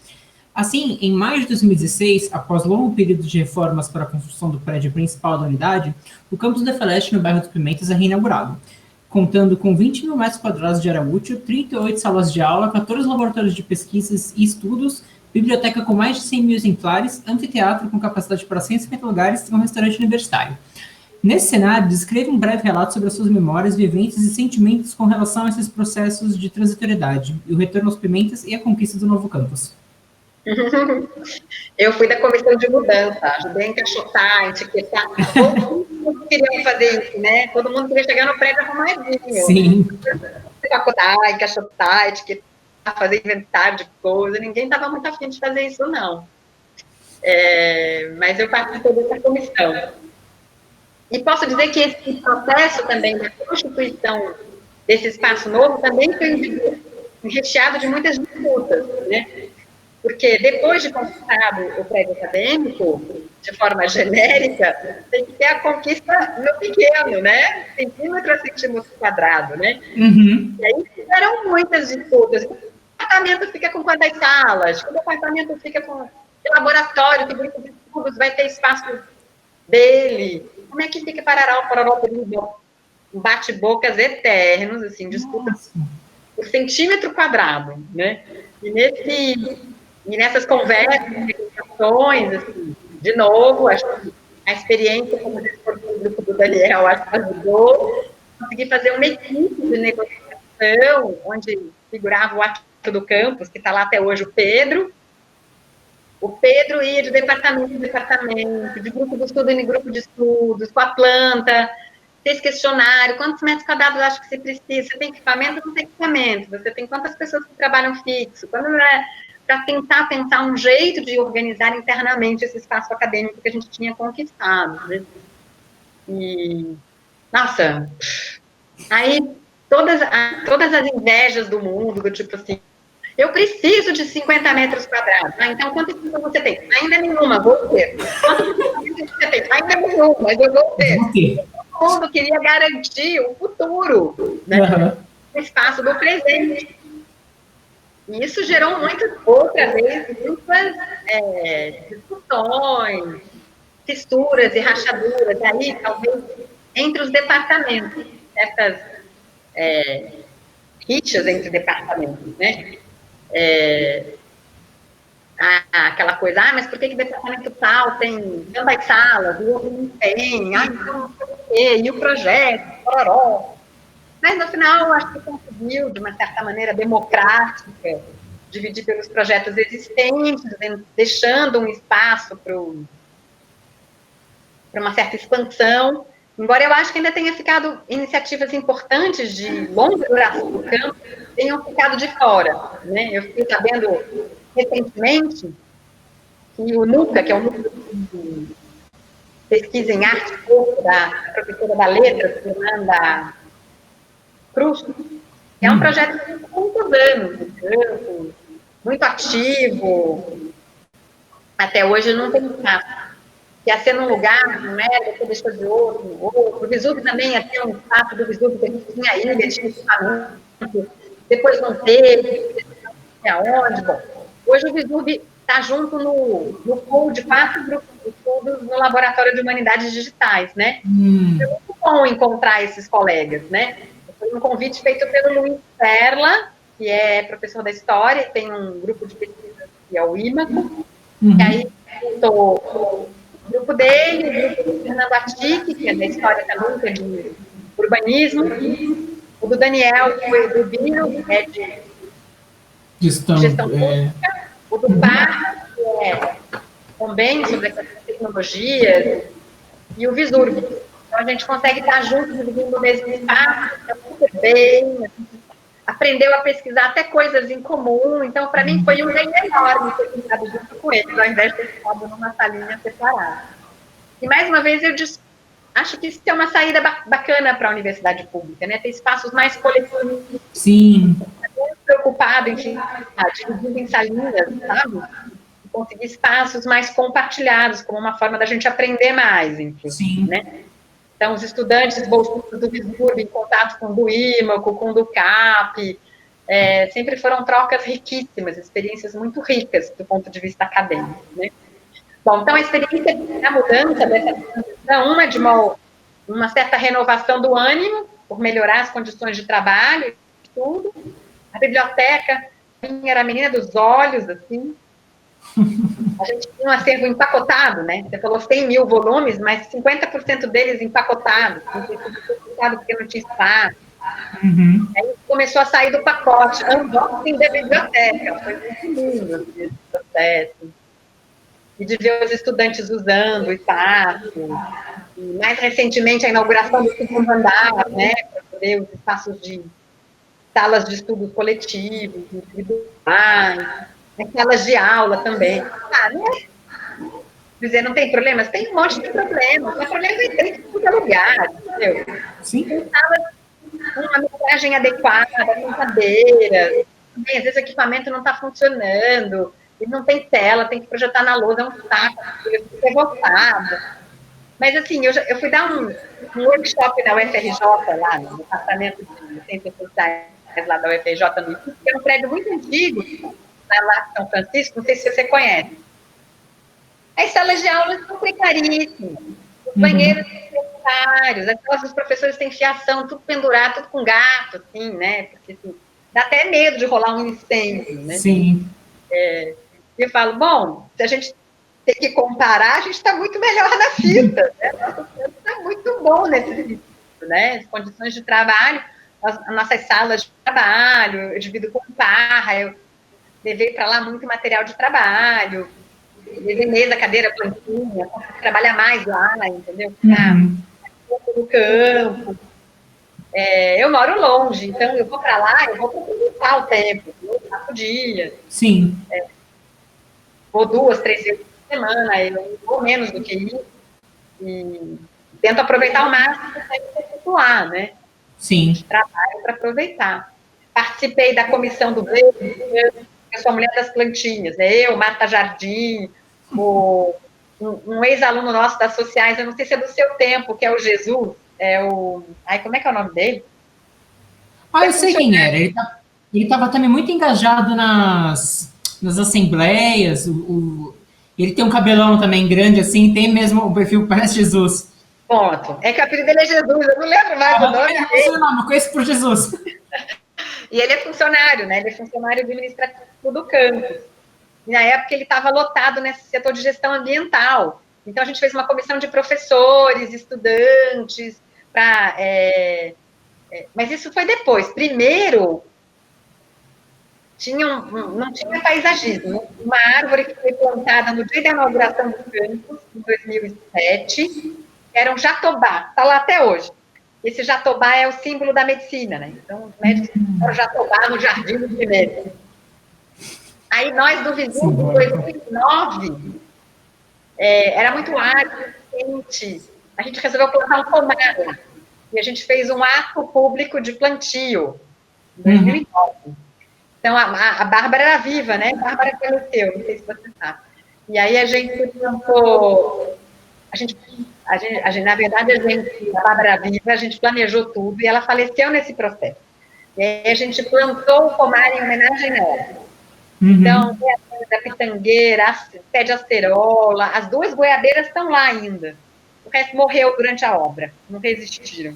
Assim, em maio de 2016, após longo período de reformas para a construção do prédio principal da unidade, o campus da FLESH no bairro Dos Pimentas é reinaugurado, contando com 20 mil metros quadrados de área útil, 38 salas de aula, 14 laboratórios de pesquisas e estudos, biblioteca com mais de 100 mil exemplares, anfiteatro com capacidade para 150 lugares e um restaurante universitário. Nesse cenário, descreva um breve relato sobre as suas memórias, vivências e sentimentos com relação a esses processos de transitoriedade, e o retorno aos Pimentas e a conquista do novo campus. Eu fui da comissão de mudança, ajudei a encaixotar, etiquetar. Todo mundo queria fazer isso, né? Todo mundo queria chegar no prédio arrumadinho. Sim. Empacotar, encaixotar, etiquetar, fazer inventário de coisa. Ninguém estava muito afim de fazer isso, não. Mas eu participei dessa comissão. E posso dizer que esse processo também da constituição desse espaço novo também foi recheado de muitas disputas, né? Porque depois de conquistado o prédio acadêmico, de forma genérica, tem que ter a conquista no pequeno, né? Centímetro a centímetro quadrado, né? E aí fizeram muitas disputas. O departamento fica com quantas salas? O departamento fica com que laboratório, que grupo de estudos vai ter espaço dele? Como é que fica Parará, bate-bocas eternos, assim, disputas por centímetro quadrado, né? E nessas conversas, negociações, assim, de novo, acho que a experiência como gestor do grupo do Daniel, acho que ajudou. Consegui fazer uma equipe de negociação, onde figurava o arquiteto do campus, que está lá até hoje, o Pedro. O Pedro ia de departamento em departamento, de grupo de estudo em grupo de estudos, com a planta, fez questionário, quantos metros quadrados acho que você precisa, você tem equipamento ou não tem equipamento, você tem quantas pessoas que trabalham fixo, para tentar pensar um jeito de organizar internamente esse espaço acadêmico que a gente tinha conquistado. Né? E, nossa, aí todas as invejas do mundo, do tipo assim, eu preciso de 50 metros quadrados. Ah, então, quantas pessoas você tem? Ainda nenhuma, vou ter. Quantas pessoas você tem? Ainda nenhuma, mas eu vou ter. Todo mundo queria garantir o futuro, né? O espaço do presente. E isso gerou outra vez, muitas discussões, fissuras e rachaduras, aí, talvez, entre os departamentos, essas rixas entre departamentos, né? Aquela coisa, mas por que o departamento tal tem tantas salas, o outro não tem, então não sei o quê, e o projeto, pororó. Mas, no final, acho que conseguiu, de uma certa maneira democrática, dividir pelos projetos existentes, deixando um espaço para uma certa expansão, embora eu acho que ainda tenha ficado iniciativas importantes de longa duração do campo, tenham ficado de fora, né? Eu fiquei sabendo recentemente que o NUCA, que é o Núcleo de Pesquisa em Arte e Corpo da professora da Letras, Fernanda Cruz, é um projeto de muitos anos no campo, muito ativo, até hoje não tem espaço. Ia ser num lugar, não é? Depois deixou de outro. O Vesúvio também ia ter um espaço do Vesúvio, que a gente tinha ilha, tinha equipamento, depois não teve, não sei aonde. Bom, hoje o Vesúvio está junto no pool de 4 grupos de estudos no Laboratório de Humanidades Digitais, né? É muito bom encontrar esses colegas, né? Foi um convite feito pelo Luiz Perla, que é professor da História, e tem um grupo de pesquisa que é o IMACO, e aí juntou o grupo dele, o grupo do Fernando Artique, que é da História também, que é de urbanismo, o do Daniel, que foi do Bino, que é de gestão pública, o do Parra, que é também sobre essas tecnologias, e o Visurb. Então, a gente consegue estar juntos, dividindo o mesmo espaço, super bem, aprendeu a pesquisar até coisas em comum, então, para mim, foi um ganho enorme ter ficado junto com eles, ao invés de ter ficado numa salinha separada. E, mais uma vez, eu acho que isso é uma saída bacana para a universidade pública, né? Ter espaços mais coletivos. Sim. Muito preocupado, enfim, dividindo em salinhas, sabe? Conseguir espaços mais compartilhados, como uma forma da gente aprender mais, inclusive, né? Então, os estudantes bolsistas do Visburg, em contato com o do IMACO, com o do CAP, sempre foram trocas riquíssimas, experiências muito ricas do ponto de vista acadêmico, né? Bom, então, a experiência da mudança dessa transição, uma de uma certa renovação do ânimo, por melhorar as condições de trabalho, tudo. A biblioteca era a menina dos olhos, assim. A gente tinha um acervo empacotado, né? Você falou 100 mil volumes, mas 50% deles empacotados, porque não tinha espaço. Aí começou a sair do pacote, unboxing da biblioteca. Foi muito lindo esse processo. E de ver os estudantes usando o espaço. E, mais recentemente, a inauguração do segundo andar, né? Para poder os espaços de salas de estudos coletivos, individuais, salas de aula também. Né? Dizer, não tem problemas? Tem um monte de problemas. Mas problemas em todo lugar, entendeu? Sim. Tem salas com uma metragem adequada, com cadeiras. Às vezes o equipamento não está funcionando, e não tem tela, tem que projetar na lousa, é um saco, eu fico revoltada. Mas, assim, eu fui dar um workshop na UFRJ, lá no Departamento de Ciências Sociais, lá da UFRJ, no IFUS, que é um prédio muito antigo, lá em São Francisco, não sei se você conhece. As salas de aula são precaríssimas, os banheiros secretários, as salas dos professores têm fiação, tudo pendurado, tudo com gato, assim, né? Porque assim, dá até medo de rolar um incêndio, né? Sim. Eu falo, bom, se a gente tem que comparar, a gente está muito melhor na fita, né? Nosso centro está muito bom nesse sentido, né? As condições de trabalho, as nossas salas de trabalho, eu divido com Parra, eu levei para lá muito material de trabalho, levei mesa, cadeira, plantinha, trabalhar mais lá, entendeu? No campo. Eu moro longe, então eu vou para lá, eu vou aproveitar o tempo, eu passo o dia. Sim. Vou 2, 3 vezes por semana, eu vou menos do que isso. E tento aproveitar o máximo para efetuar, né? Sim. Trabalho para aproveitar. Participei da comissão do verde, eu sou a mulher das plantinhas, né? Eu, Marta Jardim, um ex-aluno nosso das sociais, eu não sei se é do seu tempo, que é o Jesus, como é que é o nome dele? Eu sei quem era. Ele estava também muito engajado nas assembleias. Ele tem um cabelão também grande, assim, tem mesmo o perfil, parece Jesus. Ponto. É que o apelido dele é Jesus, eu não lembro mais o nome dele. Eu não conheço por Jesus. E ele é funcionário, né? Ele é funcionário administrativo do campus. E na época ele estava lotado nesse setor de gestão ambiental. Então a gente fez uma comissão de professores, estudantes, mas isso foi depois. Primeiro, não tinha paisagismo. Uma árvore que foi plantada no dia da inauguração do campus, em 2007, era um jatobá, está lá até hoje. Esse jatobá é o símbolo da medicina, né? Então, os médicos fizeram jatobá no Jardim do Primeiro. Aí nós do Visu, em 2009, era muito árido, quente, a gente resolveu plantar um pomar. E a gente fez um ato público de plantio, em 2009. Então, a Bárbara era viva, né? A Bárbara faleceu, não sei se você sabe. E aí a gente plantou... na verdade, a Bárbara era viva, a gente planejou tudo e ela faleceu nesse processo. E aí a gente plantou o pomar em homenagem a ela. Então, goiabeira da pitangueira, pé de acerola, as 2 goiabeiras estão lá ainda. O resto morreu durante a obra, não resistiram.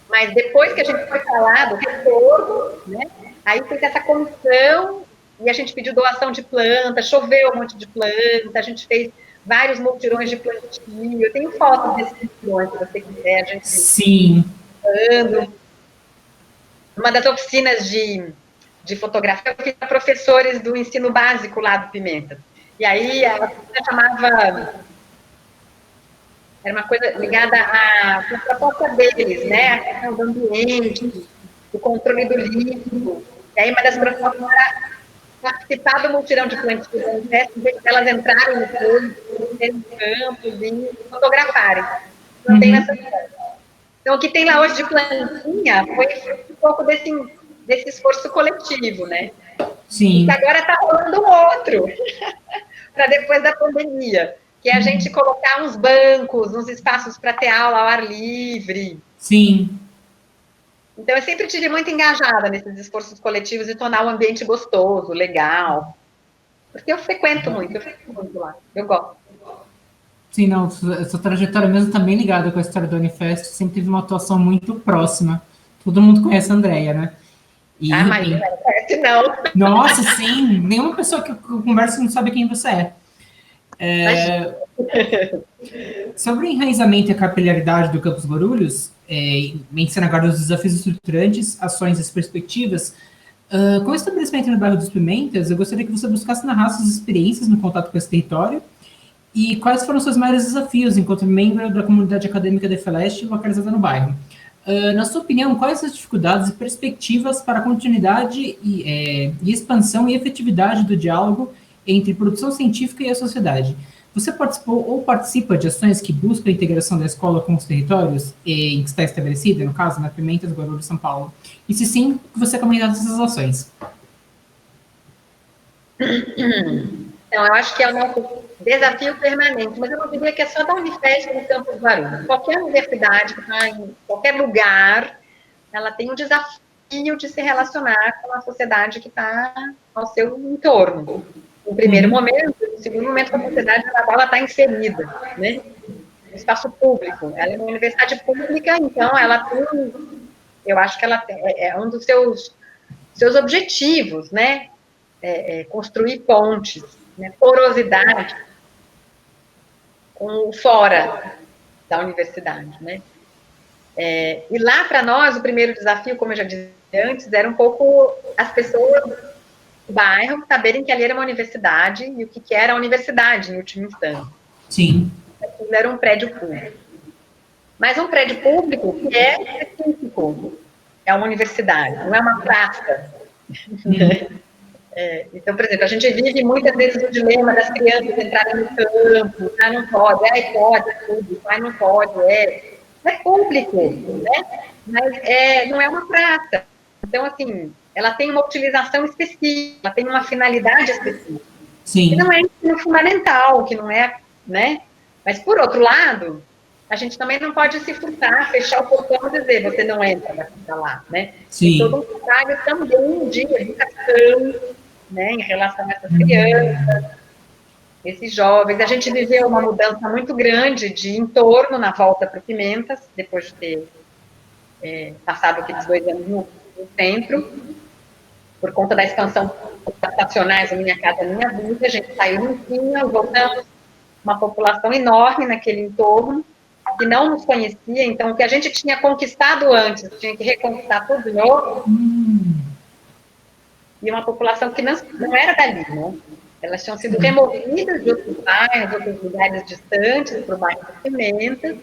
Mas depois que a gente foi falar do retorno, né, aí fez essa comissão e a gente pediu doação de planta, choveu um monte de planta, a gente fez vários multirões de plantio. Eu tenho fotos desses multirões, se você quiser. A gente Sim. Uma das oficinas de fotografia, eu fiz para professores do ensino básico lá do Pimenta. E aí a oficina chamava... Era uma coisa ligada à proposta deles, né? A questão do ambiente, do controle do líquido. E aí uma das propostas era participar do multirão de plantio da Unesp, elas entrarem no campos e fotografarem. Não tem nessa... Então, o que tem lá hoje de plantinha foi um pouco desse esforço coletivo, né? Sim. E agora está rolando outro, para depois da pandemia, que é a gente colocar uns bancos, uns espaços para ter aula ao ar livre. Sim. Então, eu sempre estive muito engajada nesses esforços coletivos e tornar o ambiente gostoso, legal. Porque eu frequento muito lá, eu gosto. Sim, não, essa trajetória mesmo está bem ligada com a história do Unifest, sempre teve uma atuação muito próxima. Todo mundo conhece a Andrea, né? Mas não conhece, não. Nossa, sim, nenhuma pessoa que eu converso não sabe quem você é. Sobre o enraizamento e a capilaridade do Campus Guarulhos, mencionando agora os desafios estruturantes, ações e as perspectivas, com o estabelecimento no bairro dos Pimentas, eu gostaria que você buscasse narrar suas experiências no contato com esse território e quais foram os seus maiores desafios enquanto membro da comunidade acadêmica da FLeste localizada no bairro. Na sua opinião, quais as dificuldades e perspectivas para a continuidade e expansão e efetividade do diálogo entre produção científica e a sociedade? Você participou ou participa de ações que buscam a integração da escola com os territórios em que está estabelecida, no caso, na Pimentas, Guarulhos, São Paulo? E se sim, o que você comentar dessas ações? Então, eu acho que é o nosso desafio permanente, mas eu não diria que é só da Unifesp no Campus Guarulhos. Qualquer universidade que está em qualquer lugar, ela tem um desafio de se relacionar com a sociedade que está ao seu entorno. No primeiro momento, no segundo momento, a sociedade na qual ela está inserida, né? No espaço público. Ela é uma universidade pública, então ela tem, eu acho que ela é um dos seus objetivos, né? Construir pontes, né? Porosidade com o fora da universidade, né? E lá, para nós, o primeiro desafio, como eu já disse antes, era um pouco as pessoas do bairro saberem que ali era uma universidade e o que era a universidade, em última instância. Sim. Aquilo era um prédio público. Mas um prédio público que é específico, é uma universidade, não é uma praça. Então, por exemplo, a gente vive muitas vezes o dilema das crianças entrarem no campo, não pode, pode, tudo, não pode, é público, né? Mas não é uma praça. Então, assim, ela tem uma utilização específica, ela tem uma finalidade específica. Sim. Que não é ensino fundamental, que não é, né? Mas, por outro lado, a gente também não pode se furtar, fechar o portão e dizer, você não entra, vai ficar lá, né? Sim. Tem todo um trabalho também de educação, né, em relação a essas crianças, esses jovens. A gente viveu uma mudança muito grande de entorno na volta para o Pimentas, depois de ter passado aqueles 2 anos no centro, por conta da expansão habitacionais do Minha Casa Minha Vida. A gente saiu limpinha, voltamos uma população enorme naquele entorno, que não nos conhecia, então o que a gente tinha conquistado antes, tinha que reconquistar tudo de novo, e uma população que não era dali, né? Elas tinham sido removidas de outros bairros, outros lugares distantes, para o bairro de Pimenta,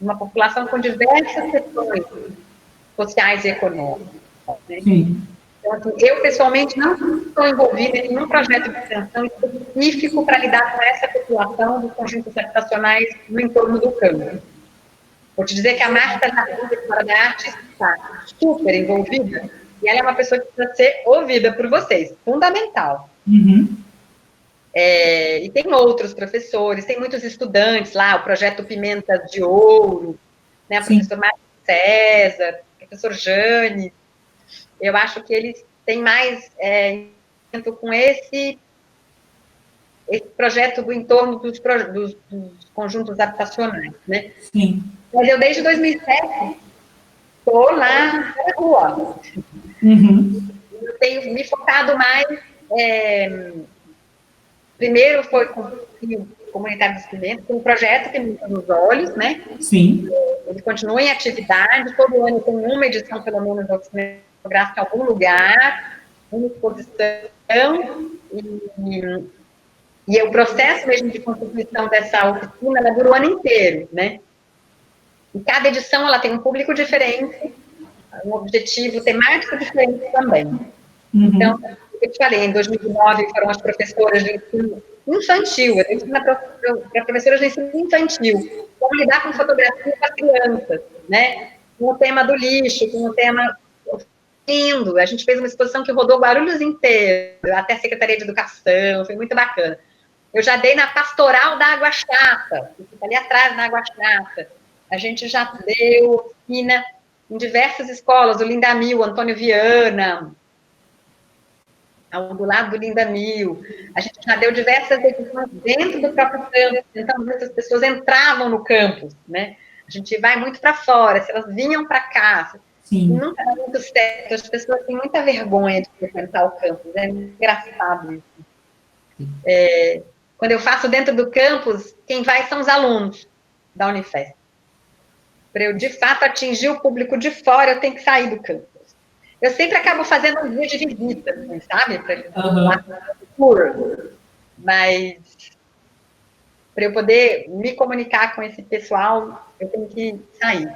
uma população com diversas questões sociais e econômicas. Né? Então, assim, eu, pessoalmente, não estou envolvida em nenhum projeto de extensão específico para lidar com essa população dos conjuntos habitacionais no entorno do campo. Vou te dizer que a Marta, na Fora da Arte, está super envolvida, e ela é uma pessoa que precisa ser ouvida por vocês, fundamental. E tem outros professores, tem muitos estudantes lá, o projeto Pimentas de Ouro, né, o professor Marcos César, o professor Jane. Eu acho que eles têm mais com esse projeto do entorno dos conjuntos habitacionais, né? Sim. Mas eu, desde 2007, estou lá na rua. Eu tenho me focado mais... primeiro foi com o Comunitário dos Pimentas, um projeto que me nos olhos, né? Sim. Ele continua em atividade, todo ano tem uma edição, pelo menos, da oficina fotográfica em algum lugar, uma exposição, e o processo mesmo de constituição dessa oficina, ela dura o ano inteiro, né? E cada edição, ela tem um público diferente, um objetivo temático diferente também. Então, eu te falei, em 2009 foram as professoras de ensino infantil, eu ensino para professoras de ensino infantil, como lidar com fotografia para crianças, né? Com o tema do lixo, com o tema lindo. A gente fez uma exposição que rodou Guarulhos inteiro, até a Secretaria de Educação, foi muito bacana. Eu já dei na Pastoral da Água Chata, que fica ali atrás na Água Chata. A gente já deu oficina em diversas escolas, o Lindamil, Antônio Viana, ao do lado do Lindamil. A gente já deu diversas edições dentro do próprio campus, então muitas pessoas entravam no campus, né? A gente vai muito para fora, se elas vinham para cá, nunca dá muito certo, as pessoas têm muita vergonha de frequentar o campus, é engraçado isso. Quando eu faço dentro do campus, quem vai são os alunos da Unifesp. Para eu, de fato, atingir o público de fora, eu tenho que sair do campus. Eu sempre acabo fazendo um dia de visita, assim, sabe? Para eles lá mas para eu poder me comunicar com esse pessoal, eu tenho que sair.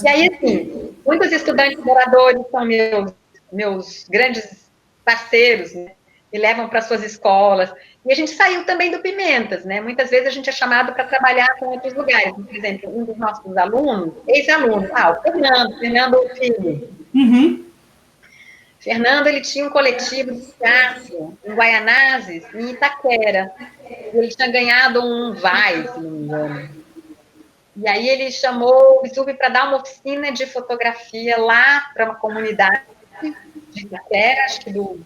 E aí, assim, muitos estudantes moradores são meus grandes parceiros, né? Me levam para suas escolas. E a gente saiu também do Pimentas, né? Muitas vezes a gente é chamado para trabalhar com outros lugares. Por exemplo, um dos nossos alunos, ex-aluno, o Fernando Filho. Fernando, ele tinha um coletivo de teatro em Guaianazes, em Itaquera. Ele tinha ganhado um VAI, se não me engano. E aí ele chamou o Bizurbe para dar uma oficina de fotografia lá para uma comunidade de Itaquera, acho que do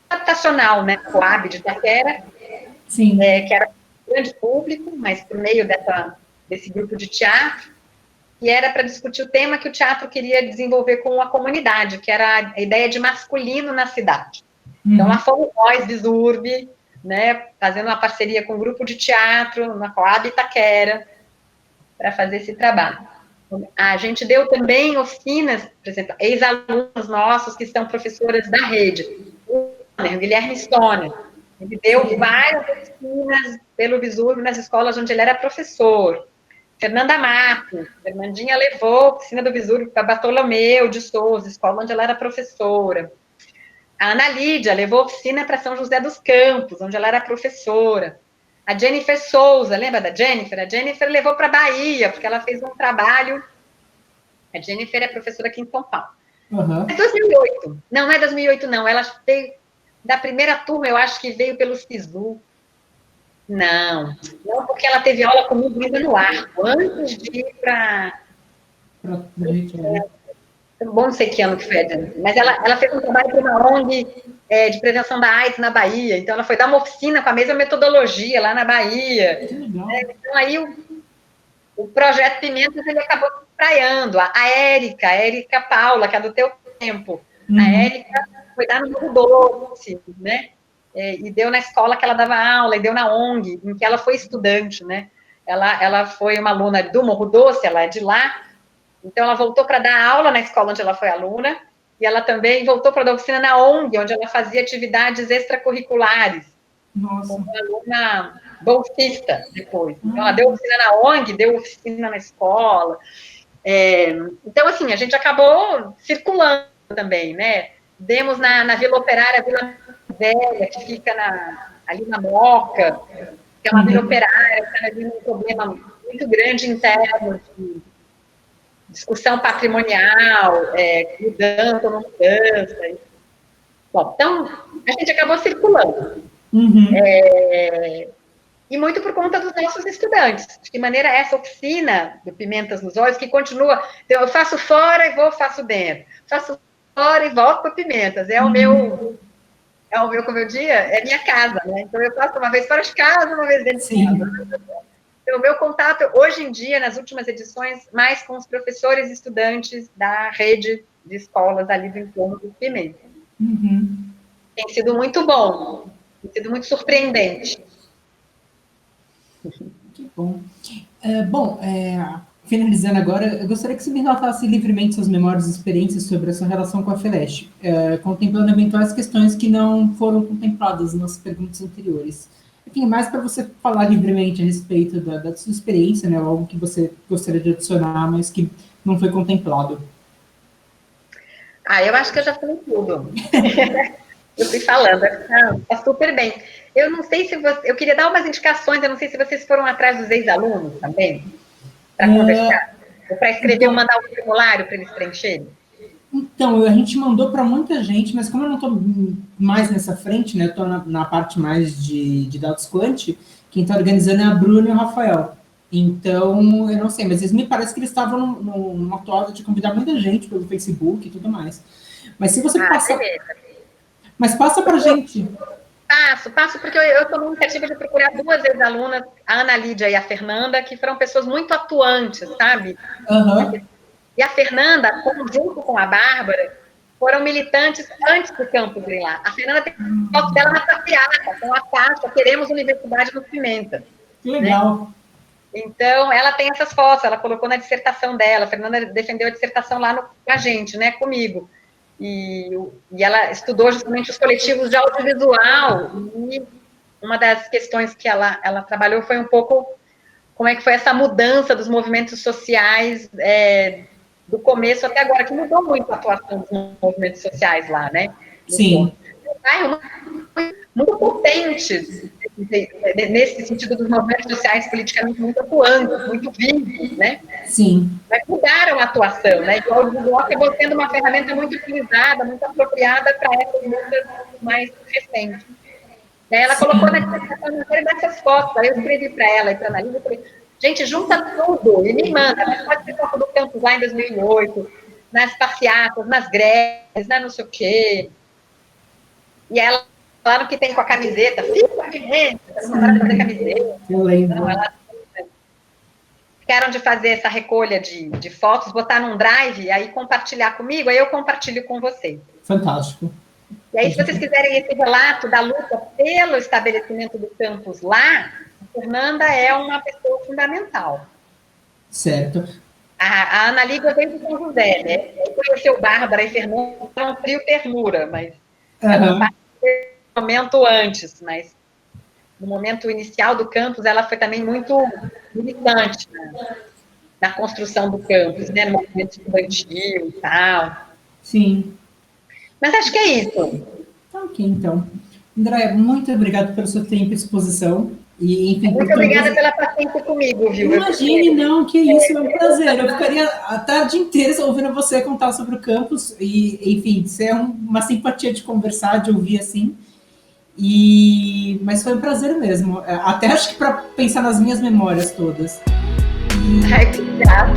habitacional, né? Coab de Itaquera. Sim. Que era um grande público, mas por meio desse grupo de teatro, que era para discutir o tema que o teatro queria desenvolver com a comunidade, que era a ideia de masculino na cidade. Então, lá fomos nós, Bizurbe, né, fazendo uma parceria com um grupo de teatro, na Coab Itaquera, para fazer esse trabalho. A gente deu também oficinas, por exemplo, ex-alunos nossos que são professoras da rede. O Guilherme Stoner, ele deu várias oficinas pelo Bizurbe nas escolas onde ele era professor. Fernanda Matos, Fernandinha levou a oficina do Bizurbe para Bartolomeu de Souza, escola onde ela era professora. A Ana Lídia levou oficina para São José dos Campos, onde ela era professora. A Jennifer Souza, lembra da Jennifer? A Jennifer levou para Bahia, porque ela fez um trabalho. A Jennifer é professora aqui em São Paulo. Uhum. É 2008. Não é 2008, não. Ela veio da primeira turma, eu acho que veio pelo SISU. Não, porque ela teve aula comigo ainda no Arco, antes de ir para... Bom, não sei que ano que foi, mas ela fez um trabalho para uma ONG de prevenção da AIDS na Bahia, então ela foi dar uma oficina com a mesma metodologia lá na Bahia. Então aí o projeto Pimentas, ele acabou se espraiando. A Érica Paula, que é do teu tempo, a Érica foi dar no Morro Doce, né? E deu na escola que ela dava aula, e deu na ONG, em que ela foi estudante, né? Ela foi uma aluna do Morro Doce, ela é de lá, então ela voltou para dar aula na escola onde ela foi aluna, e ela também voltou para dar oficina na ONG, onde ela fazia atividades extracurriculares. Nossa. Como aluna bolsista depois. Então, ela deu oficina na ONG, deu oficina na escola. Então, assim, a gente acabou circulando também, né? Demos na Vila Operária, Vila Velha, que fica ali na Moca, que é uma vila operária, que está havendo um problema muito grande interno de discussão patrimonial, mudança ou não mudança. Bom, então, a gente acabou circulando. E muito por conta dos nossos estudantes. De que maneira essa oficina do Pimentas nos Olhos, que continua, então, eu faço fora e faço dentro. Faço fora e volto para Pimentas. É o meu, como eu digo, é minha casa, né? Então, eu faço uma vez fora de casa, uma vez dentro de casa. Então, o meu contato, hoje em dia, nas últimas edições, mais com os professores e estudantes da rede de escolas ali do entorno do Pimentas. Tem sido muito bom, tem sido muito surpreendente. Que bom. Finalizando agora, eu gostaria que você me relatasse livremente suas memórias e experiências sobre a sua relação com a FELESH, contemplando eventuais questões que não foram contempladas nas perguntas anteriores. Enfim, mais para você falar livremente a respeito da sua experiência, né, algo que você gostaria de adicionar, mas que não foi contemplado. Eu acho que eu já falei tudo. Eu fui falando, está super bem. Eu não sei se você... Eu queria dar umas indicações, eu não sei se vocês foram atrás dos ex-alunos também, para conversar, ou para escrever ou mandar um formulário para eles preencherem. Então, a gente mandou para muita gente, mas como eu não estou mais nessa frente, né, eu estou na parte mais de dados quant, quem está organizando é a Bruna e o Rafael. Então, eu não sei, mas me parece que eles estavam numa toada de convidar muita gente pelo Facebook e tudo mais. Mas se você passar... Mas passa para a gente. Passo, porque eu tomei a iniciativa de procurar duas ex-alunas, a Ana Lídia e a Fernanda, que foram pessoas muito atuantes, sabe? E a Fernanda, junto com a Bárbara, foram militantes antes do campus lá. A Fernanda tem foto dela na passeata, com a faixa, queremos universidade no Pimenta. Que legal. Né? Então, ela tem essas fotos, ela colocou na dissertação dela, a Fernanda defendeu a dissertação lá com a gente, né, comigo. E ela estudou justamente os coletivos de audiovisual, e uma das questões que ela trabalhou foi um pouco como é que foi essa mudança dos movimentos sociais do começo até agora, que mudou muito a atuação dos movimentos sociais lá, né? Sim. Muito potentes, nesse sentido dos movimentos sociais politicamente muito atuantes, muito vivos, né? Sim. Mas mudaram a atuação, né? E o audiovisual acabou sendo uma ferramenta muito utilizada, muito apropriada para essas lutas mais recentes. Daí ela colocou na dissertação dessas fotos, aí eu escrevi para ela e para a Analisa, falei, gente, junta tudo e me manda, mas pode ser foto do campus lá em 2008, nas passeatas, nas greves, não sei o quê. E ela falaram que tem com a camiseta, fica a fazer camiseta. Eu lembro. Então, elas ficaram de fazer essa recolha de fotos, botar num drive, aí compartilhar comigo, aí eu compartilho com vocês. Fantástico. E aí, se vocês quiserem esse relato da luta pelo estabelecimento do campus lá, a Fernanda é uma pessoa fundamental. Certo. A Ana Lídia veio do São José, né? Conheceu Bárbara e Fernanda, era um frio ternura, mas ela participou do momento antes, mas no momento inicial do campus, ela foi também muito militante, né? Na construção do campus, né? No movimento estudantil e tal. Sim. Mas acho que é isso. Ok, então. Andréia, muito obrigado pelo seu tempo e exposição. E, enfim, muito obrigada pela paciência comigo, viu? Imagine, não, que isso, é um prazer. Eu ficaria a tarde inteira ouvindo você contar sobre o campus e, enfim, ser uma simpatia de conversar, de ouvir assim. Mas foi um prazer mesmo. Até acho que para pensar nas minhas memórias todas. Ai, obrigada.